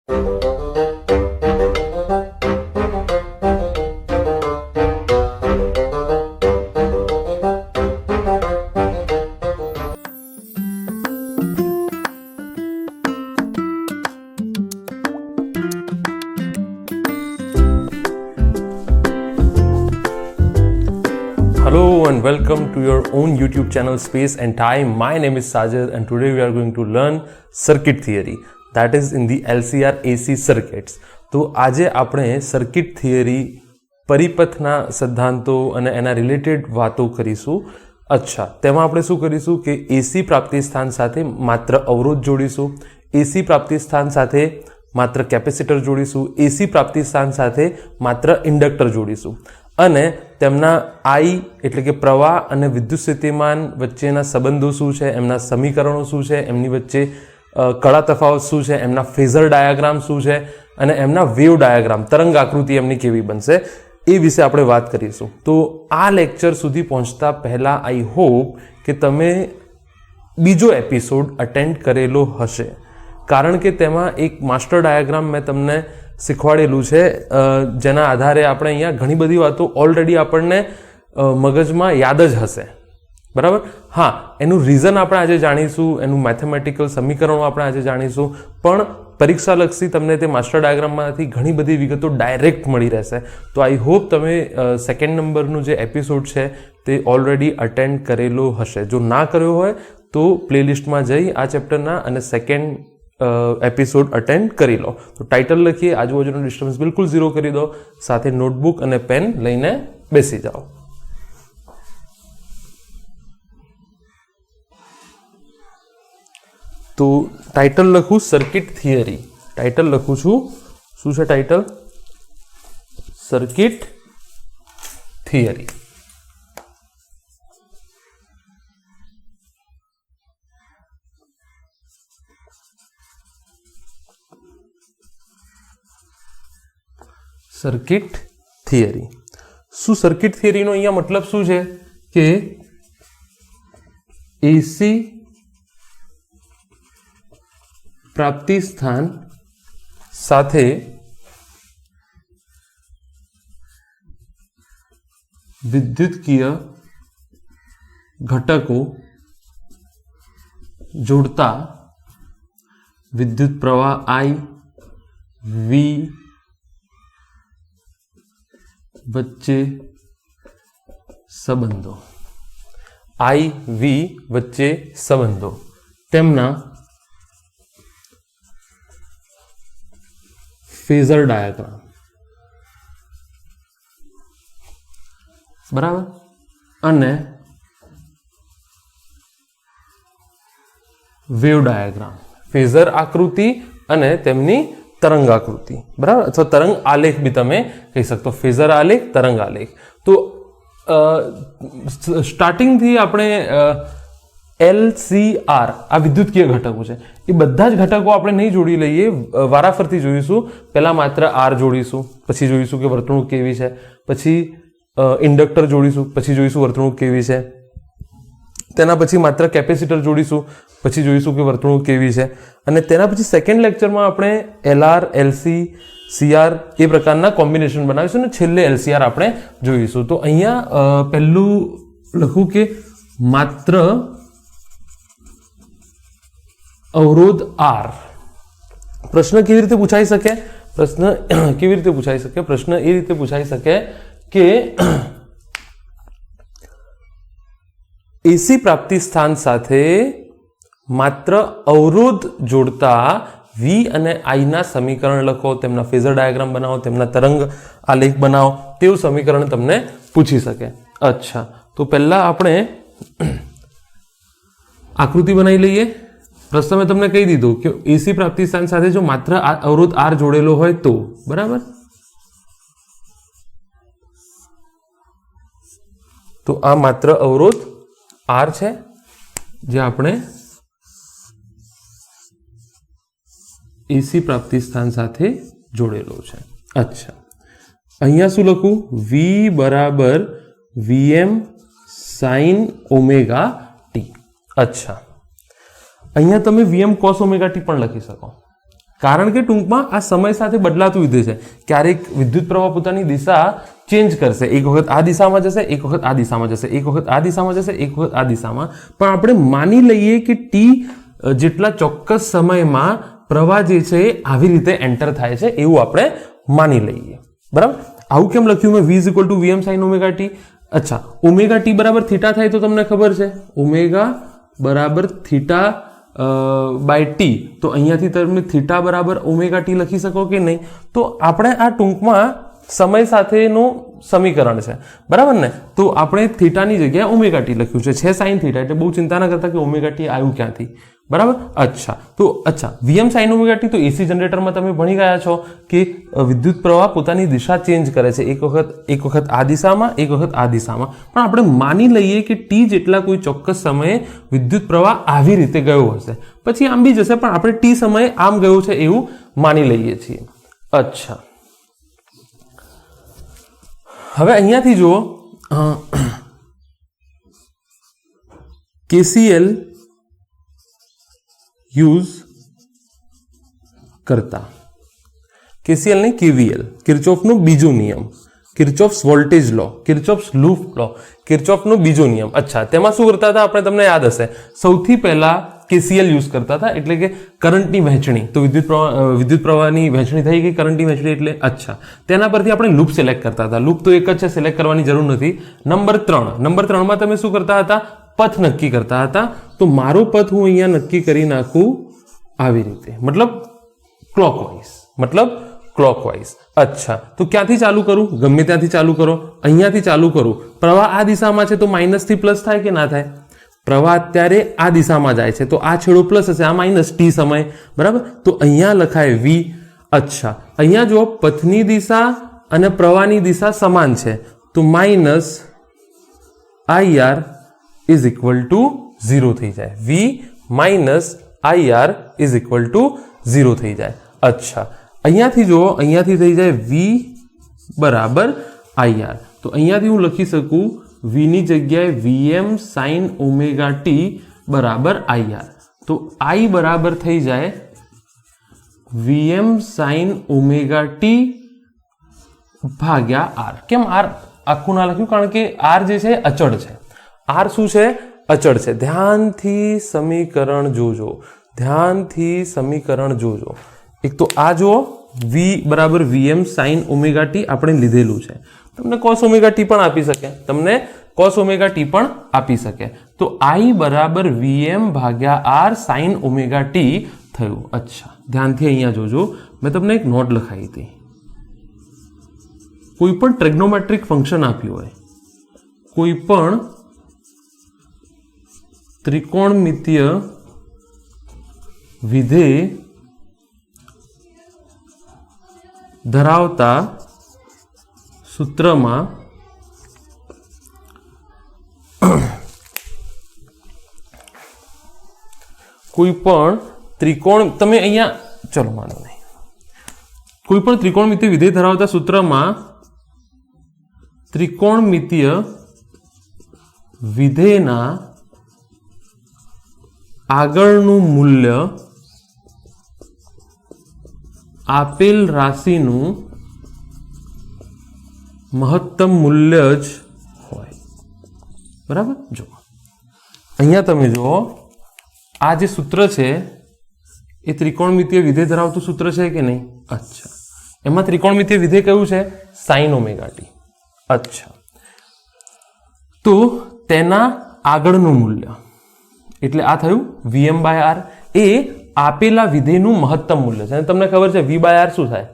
Hello and welcome to your own YouTube channel Space and Time. My name is Sajid and today we are going to learn circuit theory, that is in the LCR AC circuits. તો આજે આપણે circuit theory, પરિપથના સિદ્ધાંતો અને એના related વાતો કરીશું. અચ્છા, તેમાં આપણે શું કરીશું કે એસી પ્રાપ્તિ સ્થાન સાથે માત્ર અવરોધ જોડીશું, એસી પ્રાપ્તિ સ્થાન સાથે માત્ર કેપેસિટર જોડીશું, એસી પ્રાપ્તિ સ્થાન સાથે માત્ર ઇન્ડક્ટર જોડીશું અને તેમના આઈ એટલે કે પ્રવાહ અને વિદ્યુત સ્થિતિમાન વચ્ચેના સંબંધો શું છે, એમના સમીકરણો શું છે, એમની વચ્ચે કળા તફાવત શું છે, એમના ફેઝર ડાયાગ્રામ શું છે અને એમના વેવ ડાયાગ્રામ, તરંગ આકૃતિ એમની કેવી બનશે એ વિશે આપણે વાત કરીશું. તો આ લેક્ચર સુધી પહોંચતા પહેલાં આઈ હોપ કે તમે બીજો એપિસોડ અટેન્ડ કરેલો હશે, કારણ કે તેમાં એક માસ્ટર ડાયાગ્રામ મેં તમને શીખવાડેલું છે, જેના આધારે આપણે અહીંયા ઘણી બધી વાતો ઓલરેડી આપણને મગજમાં યાદ જ હશે. બરાબર? હા, એનું રીઝન આપણે આજે જાણીશું, એનું મેથેમેટિકલ સમીકરણો આપણે આજે જાણીશું, પણ પરીક્ષાલક્ષી તમને તે માસ્ટર ડાયાગ્રામમાંથી ઘણી બધી વિગતો ડાયરેક્ટ મળી રહેશે. તો આઈ હોપ તમે સેકન્ડ નંબરનું જે એપિસોડ છે તે ઓલરેડી અટેન્ડ કરેલો હશે. જો ના કર્યો હોય તો પ્લેલિસ્ટમાં જઈ આ ચેપ્ટરના અને સેકન્ડ એપિસોડ અટેન્ડ કરી લો. તો ટાઇટલ લખીએ, આજુબાજુનો ડિસ્ટર્બન્સ બિલકુલ ઝીરો કરી દો, સાથે નોટબુક અને પેન લઈને બેસી જાઓ. તો ટાઇટલ લખું સર્કિટ થિયરી. ટાઇટલ લખું છું, શું છે title? Circuit theory. Circuit theory. શું સર્કિટ થિયરીનો અહીંયા મતલબ શું છે કે એસી પ્રાપ્તિ સ્થાન સાથે વિદ્યુતકીય ઘટકો જોડતા વિદ્યુત પ્રવાહ આઈ વી વચ્ચે સંબંધો, આઈ વી વચ્ચે સંબંધો, તેમના ફેઝર ડાયાગ્રામ. બરાબર? અને વેવ ડાયાગ્રામ, ફેઝર આકૃતિ અને તેમની તરંગ આકૃતિ. બરાબર? અથવા તરંગ આલેખ બી તમે કહી શકતો, ફેઝર આલેખ, તરંગ આલેખ. તો સ્ટાર્ટિંગથી આપણે LCR આ વિદ્યુતકીય ઘટકો છે, એ બધા જ ઘટકો આપણે નહીં જોડી લઈએ, વારાફરતી જોઈશું. પહેલાં માત્ર આર જોડીશું, પછી જોઈશું કે વર્તણૂક કેવી છે, પછી ઇન્ડક્ટર જોડીશું, પછી જોઈશું વર્તણૂક કેવી છે, તેના પછી માત્ર કેપેસિટર જોડીશું, પછી જોઈશું કે વર્તણૂક કેવી છે, અને તેના પછી સેકન્ડ લેક્ચરમાં આપણે LR, LC, CR એ પ્રકારના કોમ્બિનેશન બનાવીશું અને છેલ્લે LCR આપણે જોઈશું. તો અહીંયા પહેલું લખું કે માત્ર અવરોધ આર. પ્રશ્ન કેવી રીતે પૂછાઈ શકે? પ્રશ્ન કેવી રીતે પૂછાઈ શકે? પ્રશ્ન એ રીતે પૂછાઈ શકે કે એસી પ્રાપ્તિ સ્થાન સાથે માત્ર અવરોધ જોડતા વી અને આઈના સમીકરણ લખો, તેમના ફેઝર ડાયાગ્રામ બનાવો, તેમના તરંગ આલેખ બનાવો, તેવું સમીકરણ તમને પૂછી શકે. અચ્છા, તો પહેલા આપણે આકૃતિ બનાવી લઈએ. પ્રશ્ન મેં તમને કહી દીધું કે એસી પ્રાપ્તિ સ્થાન સાથે જો માત્ર અવરોધ આર જોડેલો હોય તો. બરાબર? તો આ માત્ર અવરોધ આર છે જે આપણે એસી પ્રાપ્તિ સ્થાન સાથે જોડેલો છે. અચ્છા, અહીંયા શું લખું? વી બરાબર વીએમ સાઇન ઓમેગા ટી. અચ્છા, અહીંયા તમે વીએમ કોસ ઓમેગા ટી પણ લખી શકો. કારણ કે ટૂંકમાં આ સમય સાથે બદલાતું વિધેય છે. ક્યારેક વિદ્યુત પ્રવાહ પોતાની દિશા ચેન્જ કરશે, એક વખત આ દિશામાં જશે, એક વખત આ દિશામાં જશે, એક વખત આ દિશામાં જશે, એક વખત આ દિશામાં. પણ આપણે માની લઈએ કે ટી જેટલા ચોક્કસ સમયમાં પ્રવાહ જે છે એ આવી રીતે એન્ટર થાય છે એવું આપણે માની લઈએ. બરાબર. આવું કેમ લખ્યું મેં v = vm sin omega t? અચ્છા, ઓમેગા ટી બરાબર થીટા થાય તો તમને ખબર છે ઓમેગા બરાબર થીટા બાય ટી, તો અહીંયાથી તમે થીટા બરાબર ઓમેગા ટી લખી શકો કે નહીં? તો આપણે આ ટૂંકમાં સમય સાથેનું સમીકરણ છે, બરાબર ને? તો આપણે થીટાની જગ્યાએ ઓમેગા ટી લખ્યું છે સાઇન થીટા, એટલે બહુ ચિંતા ના કરતા કે ઓમેગા ટી આવ્યું ક્યાંથી. બરાબર. અચ્છા વીએમ સાઇન ઓમેગા ટી, તો એસી જનરેટરમાં તમે ભણી ગયા છો કે વિદ્યુત પ્રવાહ પોતાની દિશા ચેન્જ કરે છે, એક વખત આ દિશામાં, એક વખત આ દિશામાં. પણ આપણે માની લઈએ કે ટી જેટલા કોઈ ચોક્કસ સમયે વિદ્યુત પ્રવાહ આવી રીતે ગયો હશે, પછી આમ બી જશે, પણ આપણે ટી સમયે આમ ગયો છે એવું માની લઈએ છીએ. અચ્છા, હવે અહીંયાથી જુઓ KCL યુઝ કરતા, KCL નહીં KVL, કિર્ચોફનો બીજો નિયમ, કિર્ચોફ્સ વોલ્ટેજ લો, કિર્ચોફ્સ લૂપ લો, કિર્ચોફનો બીજો નિયમ. અચ્છા, તેમાં શું કરતા હતા આપણે, તમને યાદ હશે, સૌથી પહેલા KCL યુઝ કરતા હતા, એટલે કે કરંટની વહેંચણી. તો વિદ્યુત પ્રવાહની વહેંચણી થઈ ગઈ, કરંટની વહેંચણી એટલે અચ્છા, તેના પરથી આપણે લૂપ સિલેક્ટ કરતા હતા. લૂપ તો એક જ છે, સિલેક્ટ કરવાની જરૂર નથી. નંબર 3માં તમે શું કરતા હતા, પથ નક્કી કરતા હતા. તો મારો પથ હું અહીંયા નક્કી કરી નાખું આવી રીતે, મતલબ ક્લોકવાઇઝ. અચ્છા, તો ક્યાંથી ચાલુ કરું? ગમે ત્યાંથી ચાલુ કરો, અહીંયાથી ચાલુ કરું. પ્રવાહ આ દિશામાં છે તો માઇનસ થી પ્લસ થાય કે ના થાય? પ્રવાહ અત્યારે આ દિશામાં જાય છે તો આ છેડો પ્લસ હશે, આ માઇનસ ટી સમય. બરાબર. તો અહીંયા લખાય v. અચ્છા, અહીંયા જો પથની દિશા અને પ્રવાહની દિશા સમાન છે તો minus IR is equal to 0 થઈ જાય. v minus IR is equal to 0 થઈ જાય. અચ્છા, અહીંયાથી જુઓ, અહીંયાથી થઈ જાય v બરાબર IR. તો અહીંયાથી હું લખી શકું v ની જગ્યાએ vm sin ઓમેગા t બરાબર IR. તો I બરાબર થઈ જાય vm sin ઓમેગા t ભાગ્યા r. કેમ r આખું ના લખ્યું? કારણ કે r જે છે અચળ છે. r શું છે? અચળ છે. ધ્યાનથી સમીકરણ જોજો. એક તો આ જુઓ, v બરાબર vm sin ઓમેગા t આપણે લીધેલું છે. તમને cos ઓમેગા t પણ આપી શકે. તો I બરાબર vm ભાગ્યા r sin ઓમેગા t થયું. અચ્છા, ધ્યાનથી અહીંયા જોજો, મેં તમને એક નોટ લખાવી હતી. કોઈ પણ ટ્રેગ્નોમેટ્રિક ફંક્શન આપ્યું હોય, કોઈ પણ ત્રિકોણમિતીય વિધેય ધરાવતા સૂત્રમાં કોઈ પણ તમે અહીંયા ચલો માનો નહીં, કોઈ પણ ત્રિકોણમિતીય વિધેય ધરાવતા સૂત્રમાં ત્રિકોણમિતીય વિધેયના આગળનું મૂલ્ય આપેલ રાશિનું મહત્તમ મૂલ્ય જ હોય. બરાબર. જો અહીંયા તમે જુઓ, આ જે સૂત્ર છે એ ત્રિકોણમિતીય વિધેય ધરાવતું સૂત્ર છે કે નહીં? અચ્છા, એમાં ત્રિકોણમિતીય વિધેય કયું છે? Sign omega T. અચ્છા, તો તેના આગળનું મૂલ્ય એટલે આ થયું vm બાય r, એ આપેલા વિધેયનું મહત્તમ મૂલ્ય છે. અને તમને ખબર છે v બાય r શું થાય?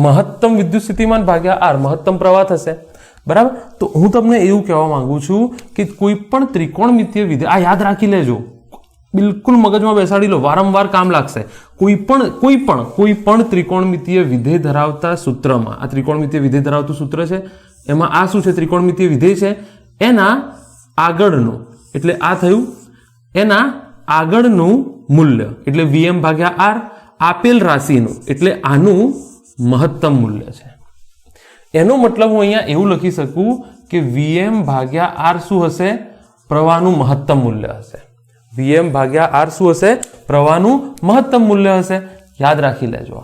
મહત્તમ વિદ્યુત સ્થિતિમાન ભાગ્યા r, મહત્તમ પ્રવાહ થશે. બરાબર. તો હું તમને એવું કહેવા માંગુ છું કે કોઈ પણ ત્રિકોણમિતીય વિધેય, આ યાદ રાખી લેજો, બિલકુલ મગજમાં બેસાડી લો, વારંવાર કામ લાગશે. કોઈ પણ ત્રિકોણમિતીય વિધેય ધરાવતા સૂત્રમાં, આ ત્રિકોણમિતીય વિધેય ધરાવતું સૂત્ર છે, એમાં આ શું છે? ત્રિકોણમિતીય વિધેય છે. એના આગળનું એટલે આ થયું એના આગળનું મૂલ્ય એટલે vm ભાગ્યા r, આપેલ રાશિનું એટલે આનું મહત્તમ મૂલ્ય છે. એનો મતલબ હું અહીંયા એવું લખી શકું કે vm ભાગ્યા r શું હશે? પ્રવાહનું મહત્તમ મૂલ્ય હશે. vm ભાગ્યા r શું હશે? પ્રવાહનું મહત્તમ મૂલ્ય હશે. યાદ રાખી લેજો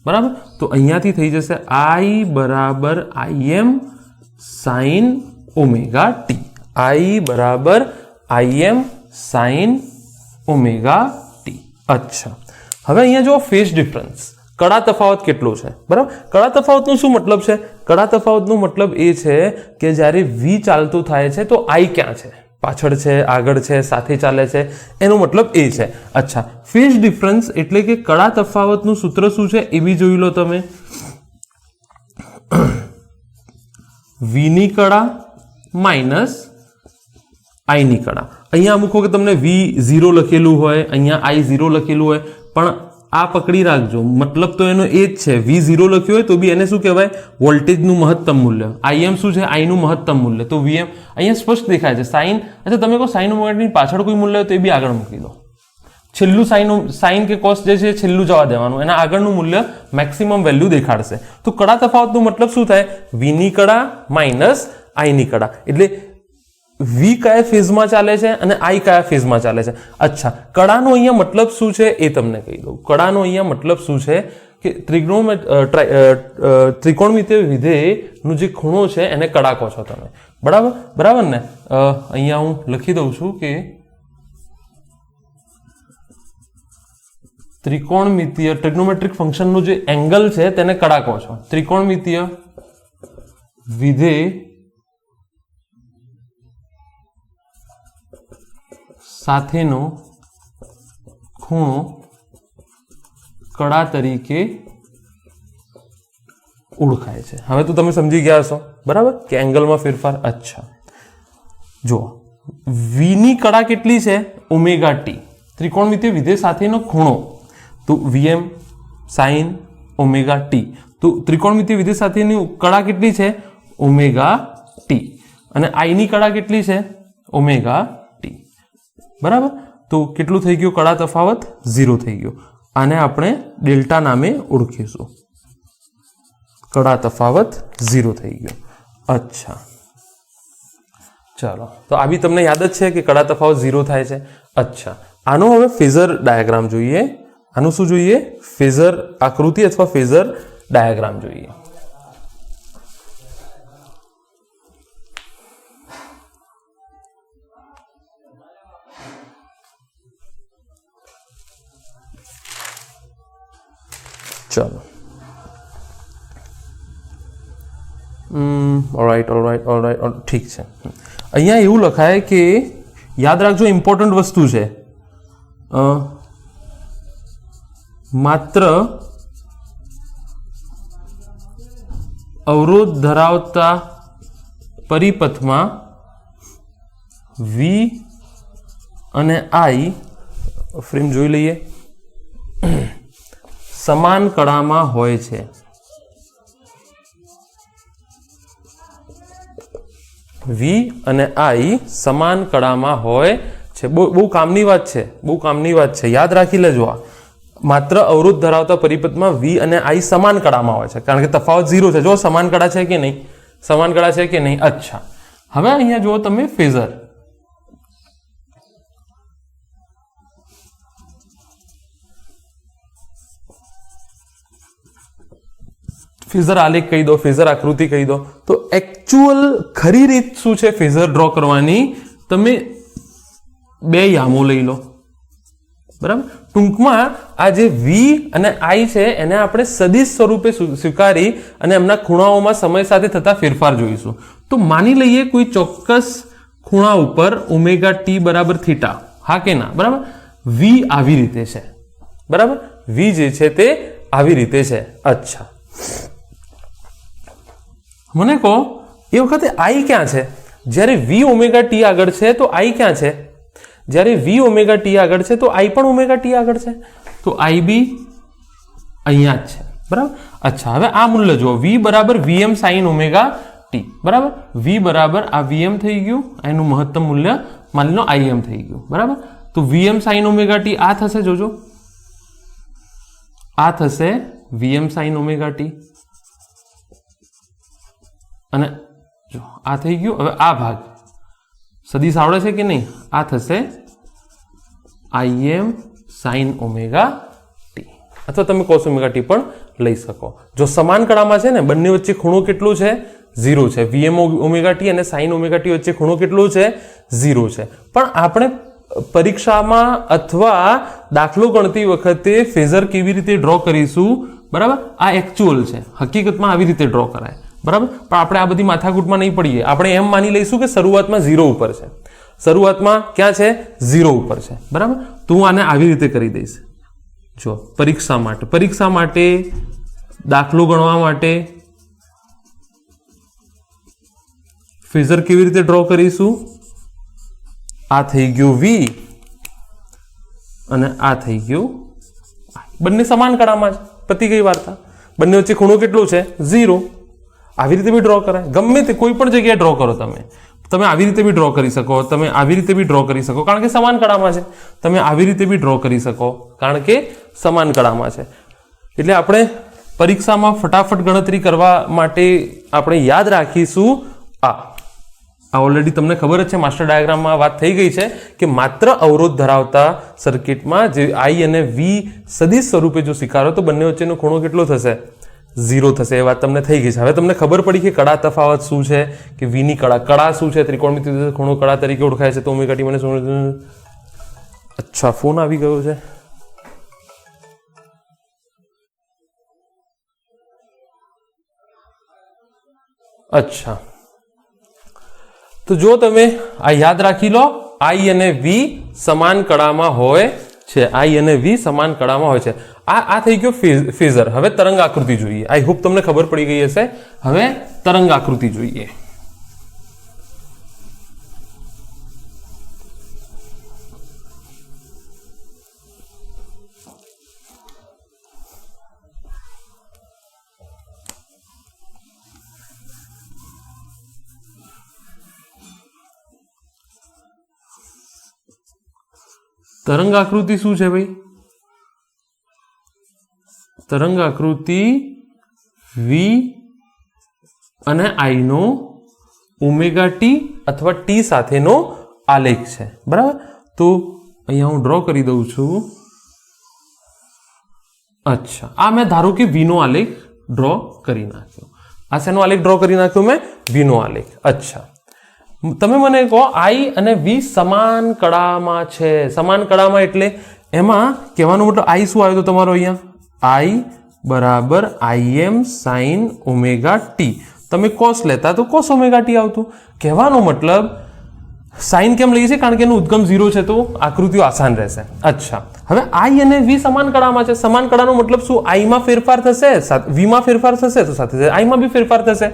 બરાબર. તો અહીંયાથી થઈ જશે I બરાબર Im sin omega T. I બરાબર Im sin ઓમેગા ટી. અચ્છા, હવે અહીંયા જો ફેઝ ડિફરન્સ, કડા તફાવત કેટલો છે બરાબર. કડા તફાવતનો શું મતલબ છે? કડા તફાવતનો મતલબ એ છે કે જ્યારે V ચાલતું થાય છે તો I ક્યાં છે, પાછળ છે, આગળ છે, સાથે ચાલે છે, એનો મતલબ એ છે. અચ્છા, ફેઝ ડિફરન્સ એટલે કે કડા તફાવતનું સૂત્ર શું છે એ બી જોઈ લો તમે. V ની કડા માઇનસ I ની કડા. અહીંયા અમુક વખત તમને V0 લખેલું હોય, અહીંયા I0 લખેલું હોય, પણ આ પકડી રાખજો, મતલબ તો એનો એ જ છે. V0 લખ્યું હોય તો બી એને શું કહેવાય? વોલ્ટેજનું મહત્તમ મૂલ્ય. Im શું છે? I નું મહત્તમ મૂલ્ય. તો Vm અહીંયા સ્પષ્ટ દેખાય છે. સાઇન, અચ્છા તમે કહો સાઇન ઓમેગાની પાછળ કોઈ મૂલ્ય હોય તો એ બી આગળ મૂકી દો. છેલ્લું સાઇન કે કોસ જે છે છેલ્લું જવા દેવાનું, એના આગળનું મૂલ્ય મેક્સિમમ વેલ્યુ દેખાડશે. તો કડા તફાવતનો મતલબ શું થાય? V ની કડા માઇનસ I ની કડા. એટલે V કયા ફેઝમાં ચાલે છે અને I કયા ફેઝમાં ચાલે છે. અચ્છા, કડાનો અહીંયા મતલબ શું છે એ તમને કહી દઉં. કડાનો અહીંયા મતલબ શું છે કે ત્રિકોણમિતિય વિધેયનું જે ખૂણો છે એને કડા કહો છો તમે. બરાબર બરાબર ને. અહીંયા હું લખી દઉં છું કે ટ્રિગ્નોમેટ્રિક ફંક્શનનું જે એંગલ છે તેને કડા કહો છો. ત્રિકોણમિતિય વિધેય સાથેનો ખૂણો કડા તરીકે ઓળખાય છે. હવે તો તમે સમજી ગયા હશો બરાબર કે એંગલમાં ફેરફાર. અચ્છા, જો V ની કડા કેટલી છે? Omega T. ત્રિકોણમિતિય વિધેય સાથેનો ખૂણો તો Vm sin ઓમેગા ટી. તો ત્રિકોણમિતિય વિધેય સાથેની કડા કેટલી છે? Omega T. અને I ની કડા કેટલી છે? Omega T. બરાબર. તો કેટલું થઈ ગયું કડા તફાવત? 0 થઈ ગયો. આને આપણે ડેલ્ટા નામે ઓળખીશું. કડા તફાવત 0 થઈ ગયો. અચ્છા, ચાલો, તો આ બી તમને યાદ જ છે કે કડા તફાવત 0 થાય છે. અચ્છા, આનો હવે ફેઝર ડાયાગ્રામ જોઈએ. આનું શું જોઈએ? ફેઝર આકૃતિ અથવા ફેઝર ડાયાગ્રામ જોઈએ. ચાલો, ઓલરાઈટ, ઠીક છે. અહીંયા એવું લખાય કે યાદ રાખજો, ઇમ્પોર્ટન્ટ વસ્તુ છે. માત્ર અવરોધ ધરાવતા પરિપથમાં V અને I, ફ્રેમ જોઈ લઈએ, સમાન કડામાં હોય છે. V અને I સમાન કડામાં હોય છે. બહુ કામની વાત છે, બહુ કામની વાત છે. યાદ રાખી લેજો. આ માત્ર અવરોધ ધરાવતા પરિપથમાં V અને I સમાન કડામાં હોય છે, કારણ કે તફાવત 0 છે. જો સમાન કડા છે કે નહીં, સમાન કડા છે કે નહીં. અચ્છા, હવે અહીંયા જુઓ તમે ફેઝર. ફેઝર આલેખ કહી દો, ફેઝર આકૃતિ કહી દો. તો એકચ્યુઅલ ખરી રીત શું છે ફેઝર ડ્રો કરવાની? તમે બે યામો લઈ લો. બરાબર. ટૂંકમાં આ જે V અને I છે એને આપણે સદિશ સ્વરૂપે સ્વીકારી અને એમના ખૂણાઓમાં સમય સાથે થતા ફેરફાર જોઈશું. તો માની લઈએ કોઈ ચોક્કસ ખૂણા ઉપર ઓમેગા ટી બરાબર થીટા. હા કે ના? બરાબર. V આવી રીતે છે. બરાબર. V જે છે તે આવી રીતે છે. અચ્છા, મને કહો એ વખતે I ક્યાં છે? જ્યારે V ઓમેગા ટી આગળ છે તો I ક્યાં છે? જ્યારે V ઓમેગા ટી આગળ છે તો I પણ ઓમેગા ટી આગળ છે. તો I બી અહીંયા જ છે. બરાબર. અચ્છા, હવે આ મૂલ્ય જુઓ. V બરાબર Vm sin ઓમેગા ટી. બરાબર. V બરાબર આ Vm થઈ ગયું, એનું મહત્તમ મૂલ્ય માની લો Im થઈ ગયું. બરાબર. તો Vm sin ઓમેગા ટી આ થશે, જોજો, આ થશે Vm sin ઓમેગા ટી. અને જો આ થઈ ગયું. હવે આ ભાગ સદિશ આવડે છે કે નહીં? આ થશે Im sin ઓમેગા ટી. અથવા તમે cos ઓમેગા ટી પણ લઈ શકો. જો સમાન કળામાં છે ને બંને વચ્ચે ખૂણો કેટલો છે? 0 છે. Vm ઓમેગા ટી અને sin ઓમેગા ટી વચ્ચે ખૂણો કેટલો છે? 0 છે. પણ આપણે પરીક્ષામાં અથવા દાખલો ગણતી વખતે ફેઝર કેવી રીતે ડ્રો કરીશું? બરાબર, આ એકચ્યુઅલ છે, હકીકતમાં આવી રીતે ડ્રો કરાય. બરાબર, પણ આપણે આ બધી માથાકૂટમાં નહીં પડીએ. આપણે એમ માની લઈશું કે શરૂઆતમાં 0 ઉપર છે. શરૂઆતમાં ક્યાં છે? 0 ઉપર છે. બરાબર, તો હું આને આવી રીતે કરી દઈશ. જો પરીક્ષા માટે દાખલો ગણવા માટે ફેઝર કેવી રીતે ડ્રો કરીશું? આ થઈ ગયું V અને આ થઈ ગયું I. બંને સમાન કળામાં છે, પતી ગઈ વાર્તા. બંને વચ્ચે ખૂણો કેટલો છે? 0. આવી રીતે બી ડ્રો કરાય. ગમે તે કોઈ પણ જગ્યાએ ડ્રો કરો તમે આવી રીતે બી ડ્રો કરી શકો, તમે આવી રીતે બી ડ્રો કરી શકો, કારણ કે સમાન કળામાં છે. તમે આવી રીતે બી ડ્રો કરી શકો, કારણ કે સમાન કળામાં છે. એટલે આપણે પરીક્ષામાં ફટાફટ ગણતરી કરવા માટે આપણે યાદ રાખીશું આ ઓલરેડી તમને ખબર જ છે, માસ્ટર ડાયાગ્રામમાં વાત થઈ ગઈ છે કે માત્ર અવરોધ ધરાવતા સર્કિટમાં જે I અને V સદિશ સ્વરૂપે જો સ્વીકારો તો બંને વચ્ચેનો ખૂણો કેટલો થશે? 0 થશે. એ વાત તમને થઈ ગઈ છે. હવે તમને ખબર પડી કે કળા તફાવત શું છે, કે V ની કળા શું છે? ત્રિકોણમિતિય ખૂણો કળા તરીકે ઓળખાય છે. તો ઓમેગા ટી મને શું? અચ્છા, ફોન આવી ગયો છે. અચ્છા, તો જો તમે આ યાદ રાખી લો, I અને V સમાન કળામાં હોય છે. I અને V સમાન કળામાં હોય છે. આ થઈ ગયો ફેઝર. હવે તરંગ આકૃતિ જોઈએ. આઈ હોપ તમને ખબર પડી ગઈ હશે. હવે તરંગ આકૃતિ જોઈએ. તરંગ આકૃતિ શું છે ભાઈ? તરંગ આકૃતિ V અને I નો ઓમેગા ટી અથવા ટી સાથેનો આલેખ છે. બરાબર, તો અહીંયા હું ડ્રો કરી દઉં છું. અચ્છા, આ મેં ધારો કે V નો આલેખ ડ્રો કરી નાખ્યો. આ શેનો આલેખ ડ્રો કરી નાખ્યો મેં? V નો આલેખ. અચ્છા, તમે મને કહો I અને V સમાન કળામાં છે. સમાન કળામાં એટલે એમાં કહેવાનો મતલબ I શું આવ્યો તો તમારો અહીંયા? I બરાબર Im sin ઓમેગા ટી. તમે cos લેતા તો cos ઓમેગા ટી આવતું. કહેવાનો મતલબ સાઇન કેમ લઈએ છીએ? કારણ કે એનું ઉદ્ગમ 0 છે, તો આકૃતિઓ આસાન રહેશે. અચ્છા, હવે I અને V સમાન કળામાં છે. સમાન કળાનો મતલબ શું? I માં ફેરફાર થશે, V માં ફેરફાર થશે, તો સાથે I માં બી ફેરફાર થશે.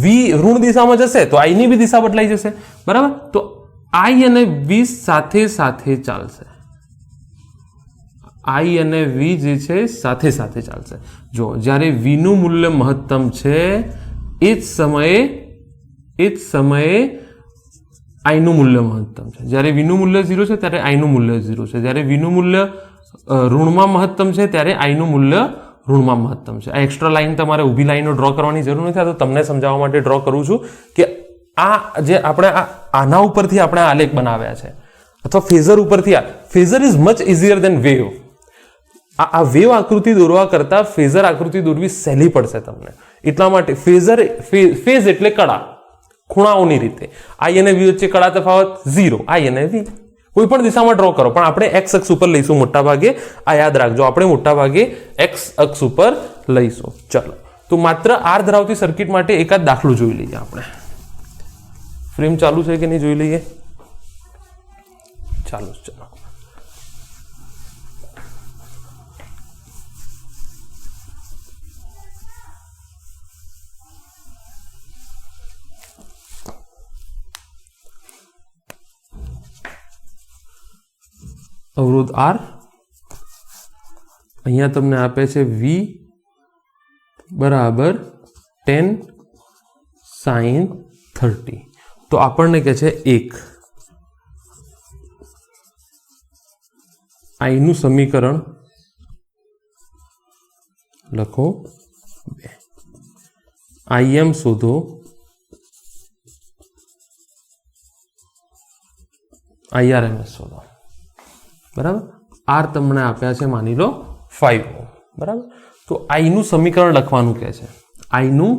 V ઋણ દિશામાં જશે તો I ની બી દિશા બદલાઈ જશે. બરાબર, તો I અને V સાથે સાથે ચાલશે. I અને V જે છે સાથે સાથે ચાલશે. જો જ્યારે V નું મૂલ્ય મહત્તમ છે એ જ સમયે I નું મૂલ્ય મહત્તમ છે. જ્યારે V નું મૂલ્ય 0 છે ત્યારે I નું મૂલ્ય 0 છે. જ્યારે V નું મૂલ્ય ઋણમાં મહત્તમ છે ત્યારે I નું મૂલ્ય ઋણમાં મહત્તમ છે. આ એક્સ્ટ્રા લાઈન તમારે ઊભી લાઈનો ડ્રો કરવાની જરૂર નથી. આ તો તમને સમજાવવા માટે ડ્રો કરું છું કે આ જે આપણે આના ઉપરથી આપણે આલેખ બનાવ્યા છે, અથવા ફેઝર ઉપરથી. Phasor is much easier than wave. આ વેવ આકૃતિ દોરવા કરતા ફેઝર આકૃતિ દોરવી સહેલી પડશે તમને. એટલા માટે ફેઝ એટલે કળા, ખૂણાઓની રીતે. I અને V વચ્ચે કળા તફાવત 0. I અને V કોઈ પણ દિશામાં ડ્રો કરો, પણ આપણે x અક્ષ ઉપર લઈશું મોટા ભાગે. આ યાદ રાખજો, આપણે મોટા ભાગે x અક્ષ ઉપર લઈશું. ચલો, તો માત્ર R ધરાવતી સર્કિટ માટે એકાદ દાખલો જોઈ લઈએ. આપણે ફ્રેમ ચાલુ છે કે નહીં જોઈ લઈએ. ચાલો, ચલો. અવરોધ R, અહીંયા તમને આપે છે V બરાબર 10 sin 30. તો આપણને કહે છે 1. I નું સમીકરણ લખો 2. Im શોધો, IRMS શોધો. બરાબર, R તમને આપ્યા છે માની લો 5 ઓહ્મ. બરાબર. તો આઈનું સમીકરણ લખવાનું કહે છે, આઈનું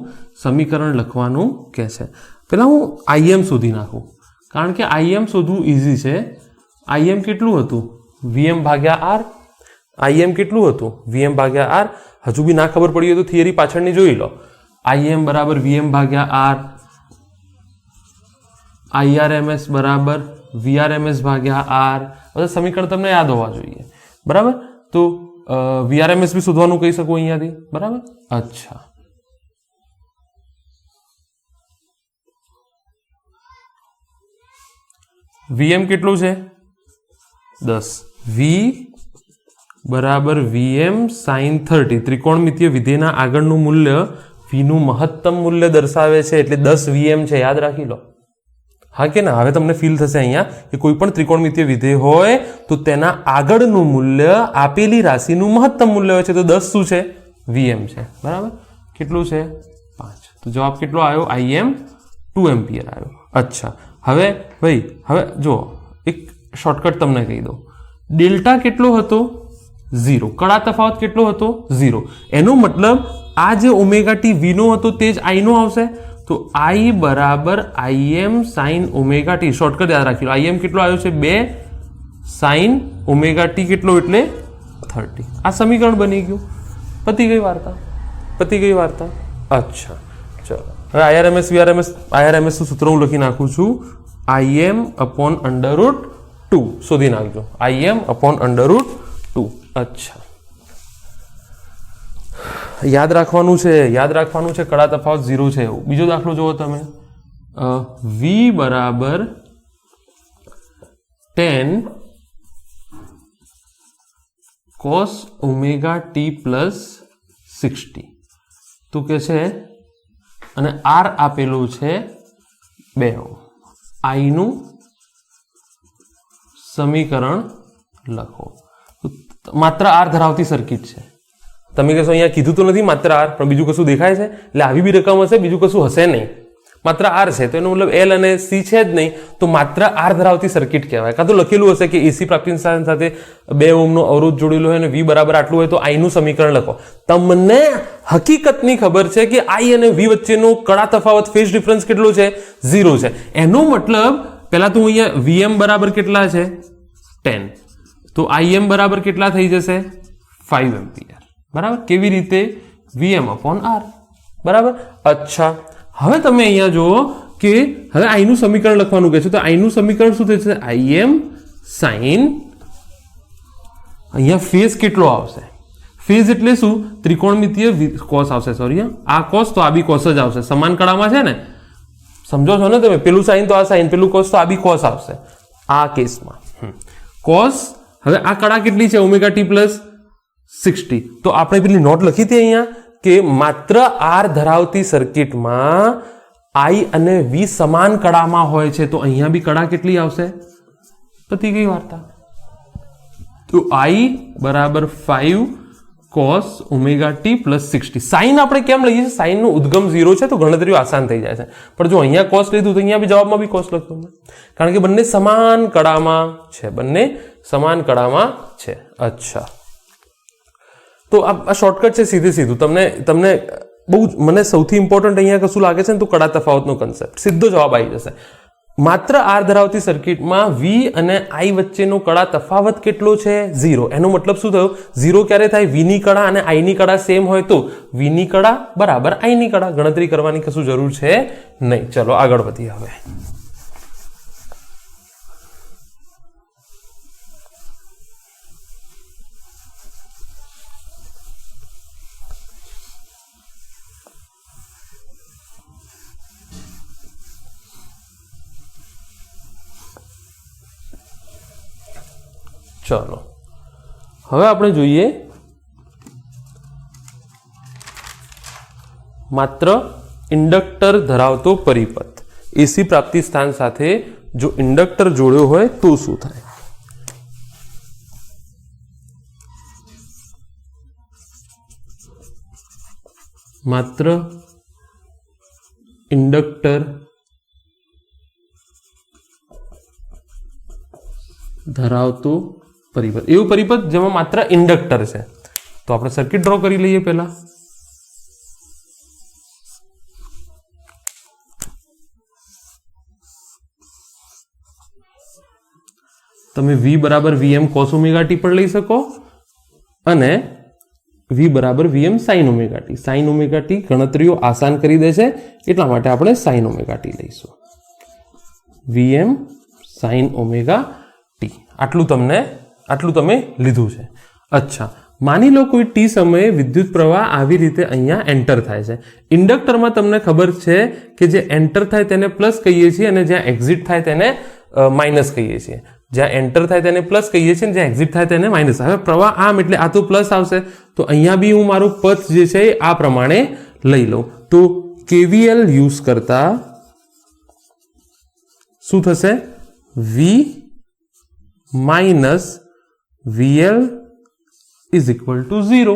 સમીકરણ લખવાનું કહે છે. પહેલાં હું આઈએમ શોધી નાખું, કારણ કે આઈએમ શોધવું ઇઝી છે. આઈએમ કેટલું હતું? વીએમ ભાગ્યા આર. આઈએમ કેટલું હતું? વીએમ ભાગ્યા આર. હજુ બી ના ખબર પડી હોય તો થિયરી પાછળની જોઈ લો. આઈએમ બરાબર વીએમ ભાગ્યા આર, આઈઆરએમએસ બરાબર વીઆરએમએસ ભાગ્યા આર. બધા સમીકરણ તમને યાદ હોવા જોઈએ, બરાબર. તો વીઆરએમએસ બી શોધવાનું કહી શકું અહીંયાથી, બરાબર. અચ્છા, વીએમ કેટલું છે? 10. વી બરાબર વીએમ સાઇન 30. ત્રિકોણમિતીય વિધેયના આગળનું મૂલ્ય વીનું મહત્તમ મૂલ્ય દર્શાવે છે, એટલે 10 વીએમ છે. યાદ રાખી લો. હા કે ના? હવે તમને ફીલ થશે અહીંયા કે કોઈ પણ ત્રિકોણમિતીય વિધેય હોય તો તેના આગળનું મૂલ્ય આપેલી રાશિનું મહત્તમ મૂલ્ય હોય છે, તો 10 શું છે? વીએમ છે, બરાબર. કેટલું છે? 5. તો જવાબ કેટલો આવ્યો? આઈએમ 2 એમ્પિયર આવ્યો. અચ્છા, હવે ભાઈ, હવે જો એક શોર્ટકટ તમને કહી દઉં. ડેલ્ટા કેટલો હતો? 0. કડા તફાવત કેટલો હતો? 0. એનો મતલબ આ જે ઓમેગા ટી વીનો હતો તે જ આઈનો આવશે. તો આઈ બરાબર IM sign omega T. Shortcut યાદ રાખી લો. આઈએમ કેટલો આવ્યો છે? 2 સાઇન ઓમેગા ટી કેટલો એટલે 30. આ સમીકરણ બની ગયું. પતી ગઈ વાર્તા, પતી ગઈ વાર્તા. અચ્છા, ચલો હવે આઈઆરએમએસ વીઆરએમએસ. આઈઆરએમએસ નું સૂત્ર હું લખી નાખું છું. આઈએમ અપોન √2 શોધી નાખજો. IM upon √2. અચ્છા, યાદ રાખવાનું છે, યાદ રાખવાનું છે. કડા તફાવત 0 છે એવું. બીજો દાખલો જુઓ તમે. વી બરાબર 10 cos ઓમેગા ટી પ્લસ 60. તો કે છે, અને આર આપેલું છે 2. આઈનું સમીકરણ લખો. માત્ર આર ધરાવતી સર્કિટ છે. તમે કહેશો અહીંયા કીધું તો નથી માત્ર આર, પણ બીજું કશું દેખાય છે? એટલે આવી બી રકમ હશે, બીજું કશું હશે નહીં, માત્ર આર છે. તો એનો મતલબ એલ અને સી છે જ નહીં, તો માત્ર આર ધરાવતી સર્કિટ કહેવાય. કાં તો લખેલું હશે કે એસી પ્રાપ્તિ સાથે 2 ઓહ્મનો અવરોધ જોડેલો હોય અને વી બરાબર આટલું હોય તો આઈનું સમીકરણ લખો. તમને હકીકતની ખબર છે કે આઈ અને વી વચ્ચેનો કડા તફાવત ફેઝ ડિફરન્સ કેટલો છે? 0 છે. એનો મતલબ પહેલા તો અહીંયા વીએમ બરાબર કેટલા છે? 10. તો આઈએમ બરાબર કેટલા થઈ જશે? 5 એમ્પિયર. બરાબર. કેવી રીતે? VM upon R. બરાબર. અચ્છા, હવે તમે અહીંયા જુઓ કે હવે આઈનું સમીકરણ લખવાનું કહે છે. તો આઈનું સમીકરણ શું થશે? આઈએમ સાઇન, અહીંયા ફેઝ કેટલો આવશે? ફેઝ એટલે શું? ત્રિકોણમિતીય કોસ આવશે. સોરી, આ કોસ તો આ બી કોસ જ આવશે. સમાન કળામાં છે ને, સમજો છો ને તમે? પેલું સાઇન તો આ સાઇન, પેલું કોસ તો આ બી કોસ આવશે આ કેસમાં. કોસ, હવે આ કળા કેટલી છે? Omega T plus 60. તો આપણે પેલી નોટ લખી હતી અહીંયા કે માત્ર આર ધરાવતી સર્કિટમાં આઈ અને વી સમાન કળામાં હોય છે. તો અહીંયા બી કળા કેટલી આવશે? પતી ગઈ વાર્તા. તો આઈ બરાબર 5 cos omega T plus 60. Sine આપણે કેમ લઈએ છીએ? સાઇનનો ઉદ્ગમ 0 છે, તો ગણતરીઓ આસાન થઈ જાય છે. પણ જો અહીંયા કોસ લીધું તો અહીંયા બી જવાબમાં બી કોસ લખતું, કારણ કે બંને સમાન કળામાં છે, બંને સમાન કળામાં છે. અચ્છા, તો આ શોર્ટકટ છે, સીધે સીધું. તમને બહુ, મને સૌથી ઇમ્પોર્ટન્ટ અહીંયા કશું લાગે છે ને તો કડા તફાવતનો કન્સેપ્ટ. સીધો જવાબ આવી જશે. માત્ર આર ધરાવતી સર્કિટમાં વી અને આઈ વચ્ચેનો કડા તફાવત કેટલો છે? 0. એનો મતલબ શું થયો? 0 ક્યારે થાય? વી ની કડા અને આઈ ની કડા સેમ હોય તો વી ની કડા બરાબર આઈ ની કડા. ગણતરી કરવાની કશું જરૂર છે નહીં. ચલો આગળ વધીએ હવે. ચલો હવે આપણે જોઈએ માત્ર ઇન્ડક્ટર ધરાવતો પરિપથ. એસી પ્રાપ્તિ સ્થાન સાથે જો ઇન્ડક્ટર જોડ્યો હોય તો શું થાય? માત્ર ઇન્ડક્ટર ધરાવતો પરિપથ, એવું પરિપથ જેમાં માત્ર ઇન્ડક્ટર છે. તો આપણે સર્કિટ ડ્રો કરી લઈએ પહેલા. તમે v બરાબર vm cos ઓમેગા t પણ લઈ શકો અને v બરાબર vm sin omega t. sin omega t ગણતરીઓ આસાન કરી દે છે એટલા માટે આપણે sin ઓમેગા t લઈશું. vm sin ઓમેગા t આટલું તમે લીધું છે. અચ્છા, માની લો કોઈ t સમયે વિદ્યુત પ્રવાહ આવી રીતે અહીંયા એન્ટર થાય છે. ઇન્ડક્ટરમાં તમને ખબર છે કે જે એન્ટર થાય તેને પ્લસ કહીએ છીએ અને જ્યાં એક્ઝિટ થાય તેને માઇનસ કહીએ છીએ. જ્યાં એન્ટર થાય તેને પ્લસ કહીએ છીએ, જ્યાં એક્ઝિટ થાય તેને માઇનસ. હવે પ્રવાહ આમ એટલે આ તો પ્લસ આવશે, તો અહીંયા બી હું મારું પથ જે છે એ આ પ્રમાણે લઈ લઉં. તો KVL યુઝ કરતા શું થશે? V minus VL is equal to 0.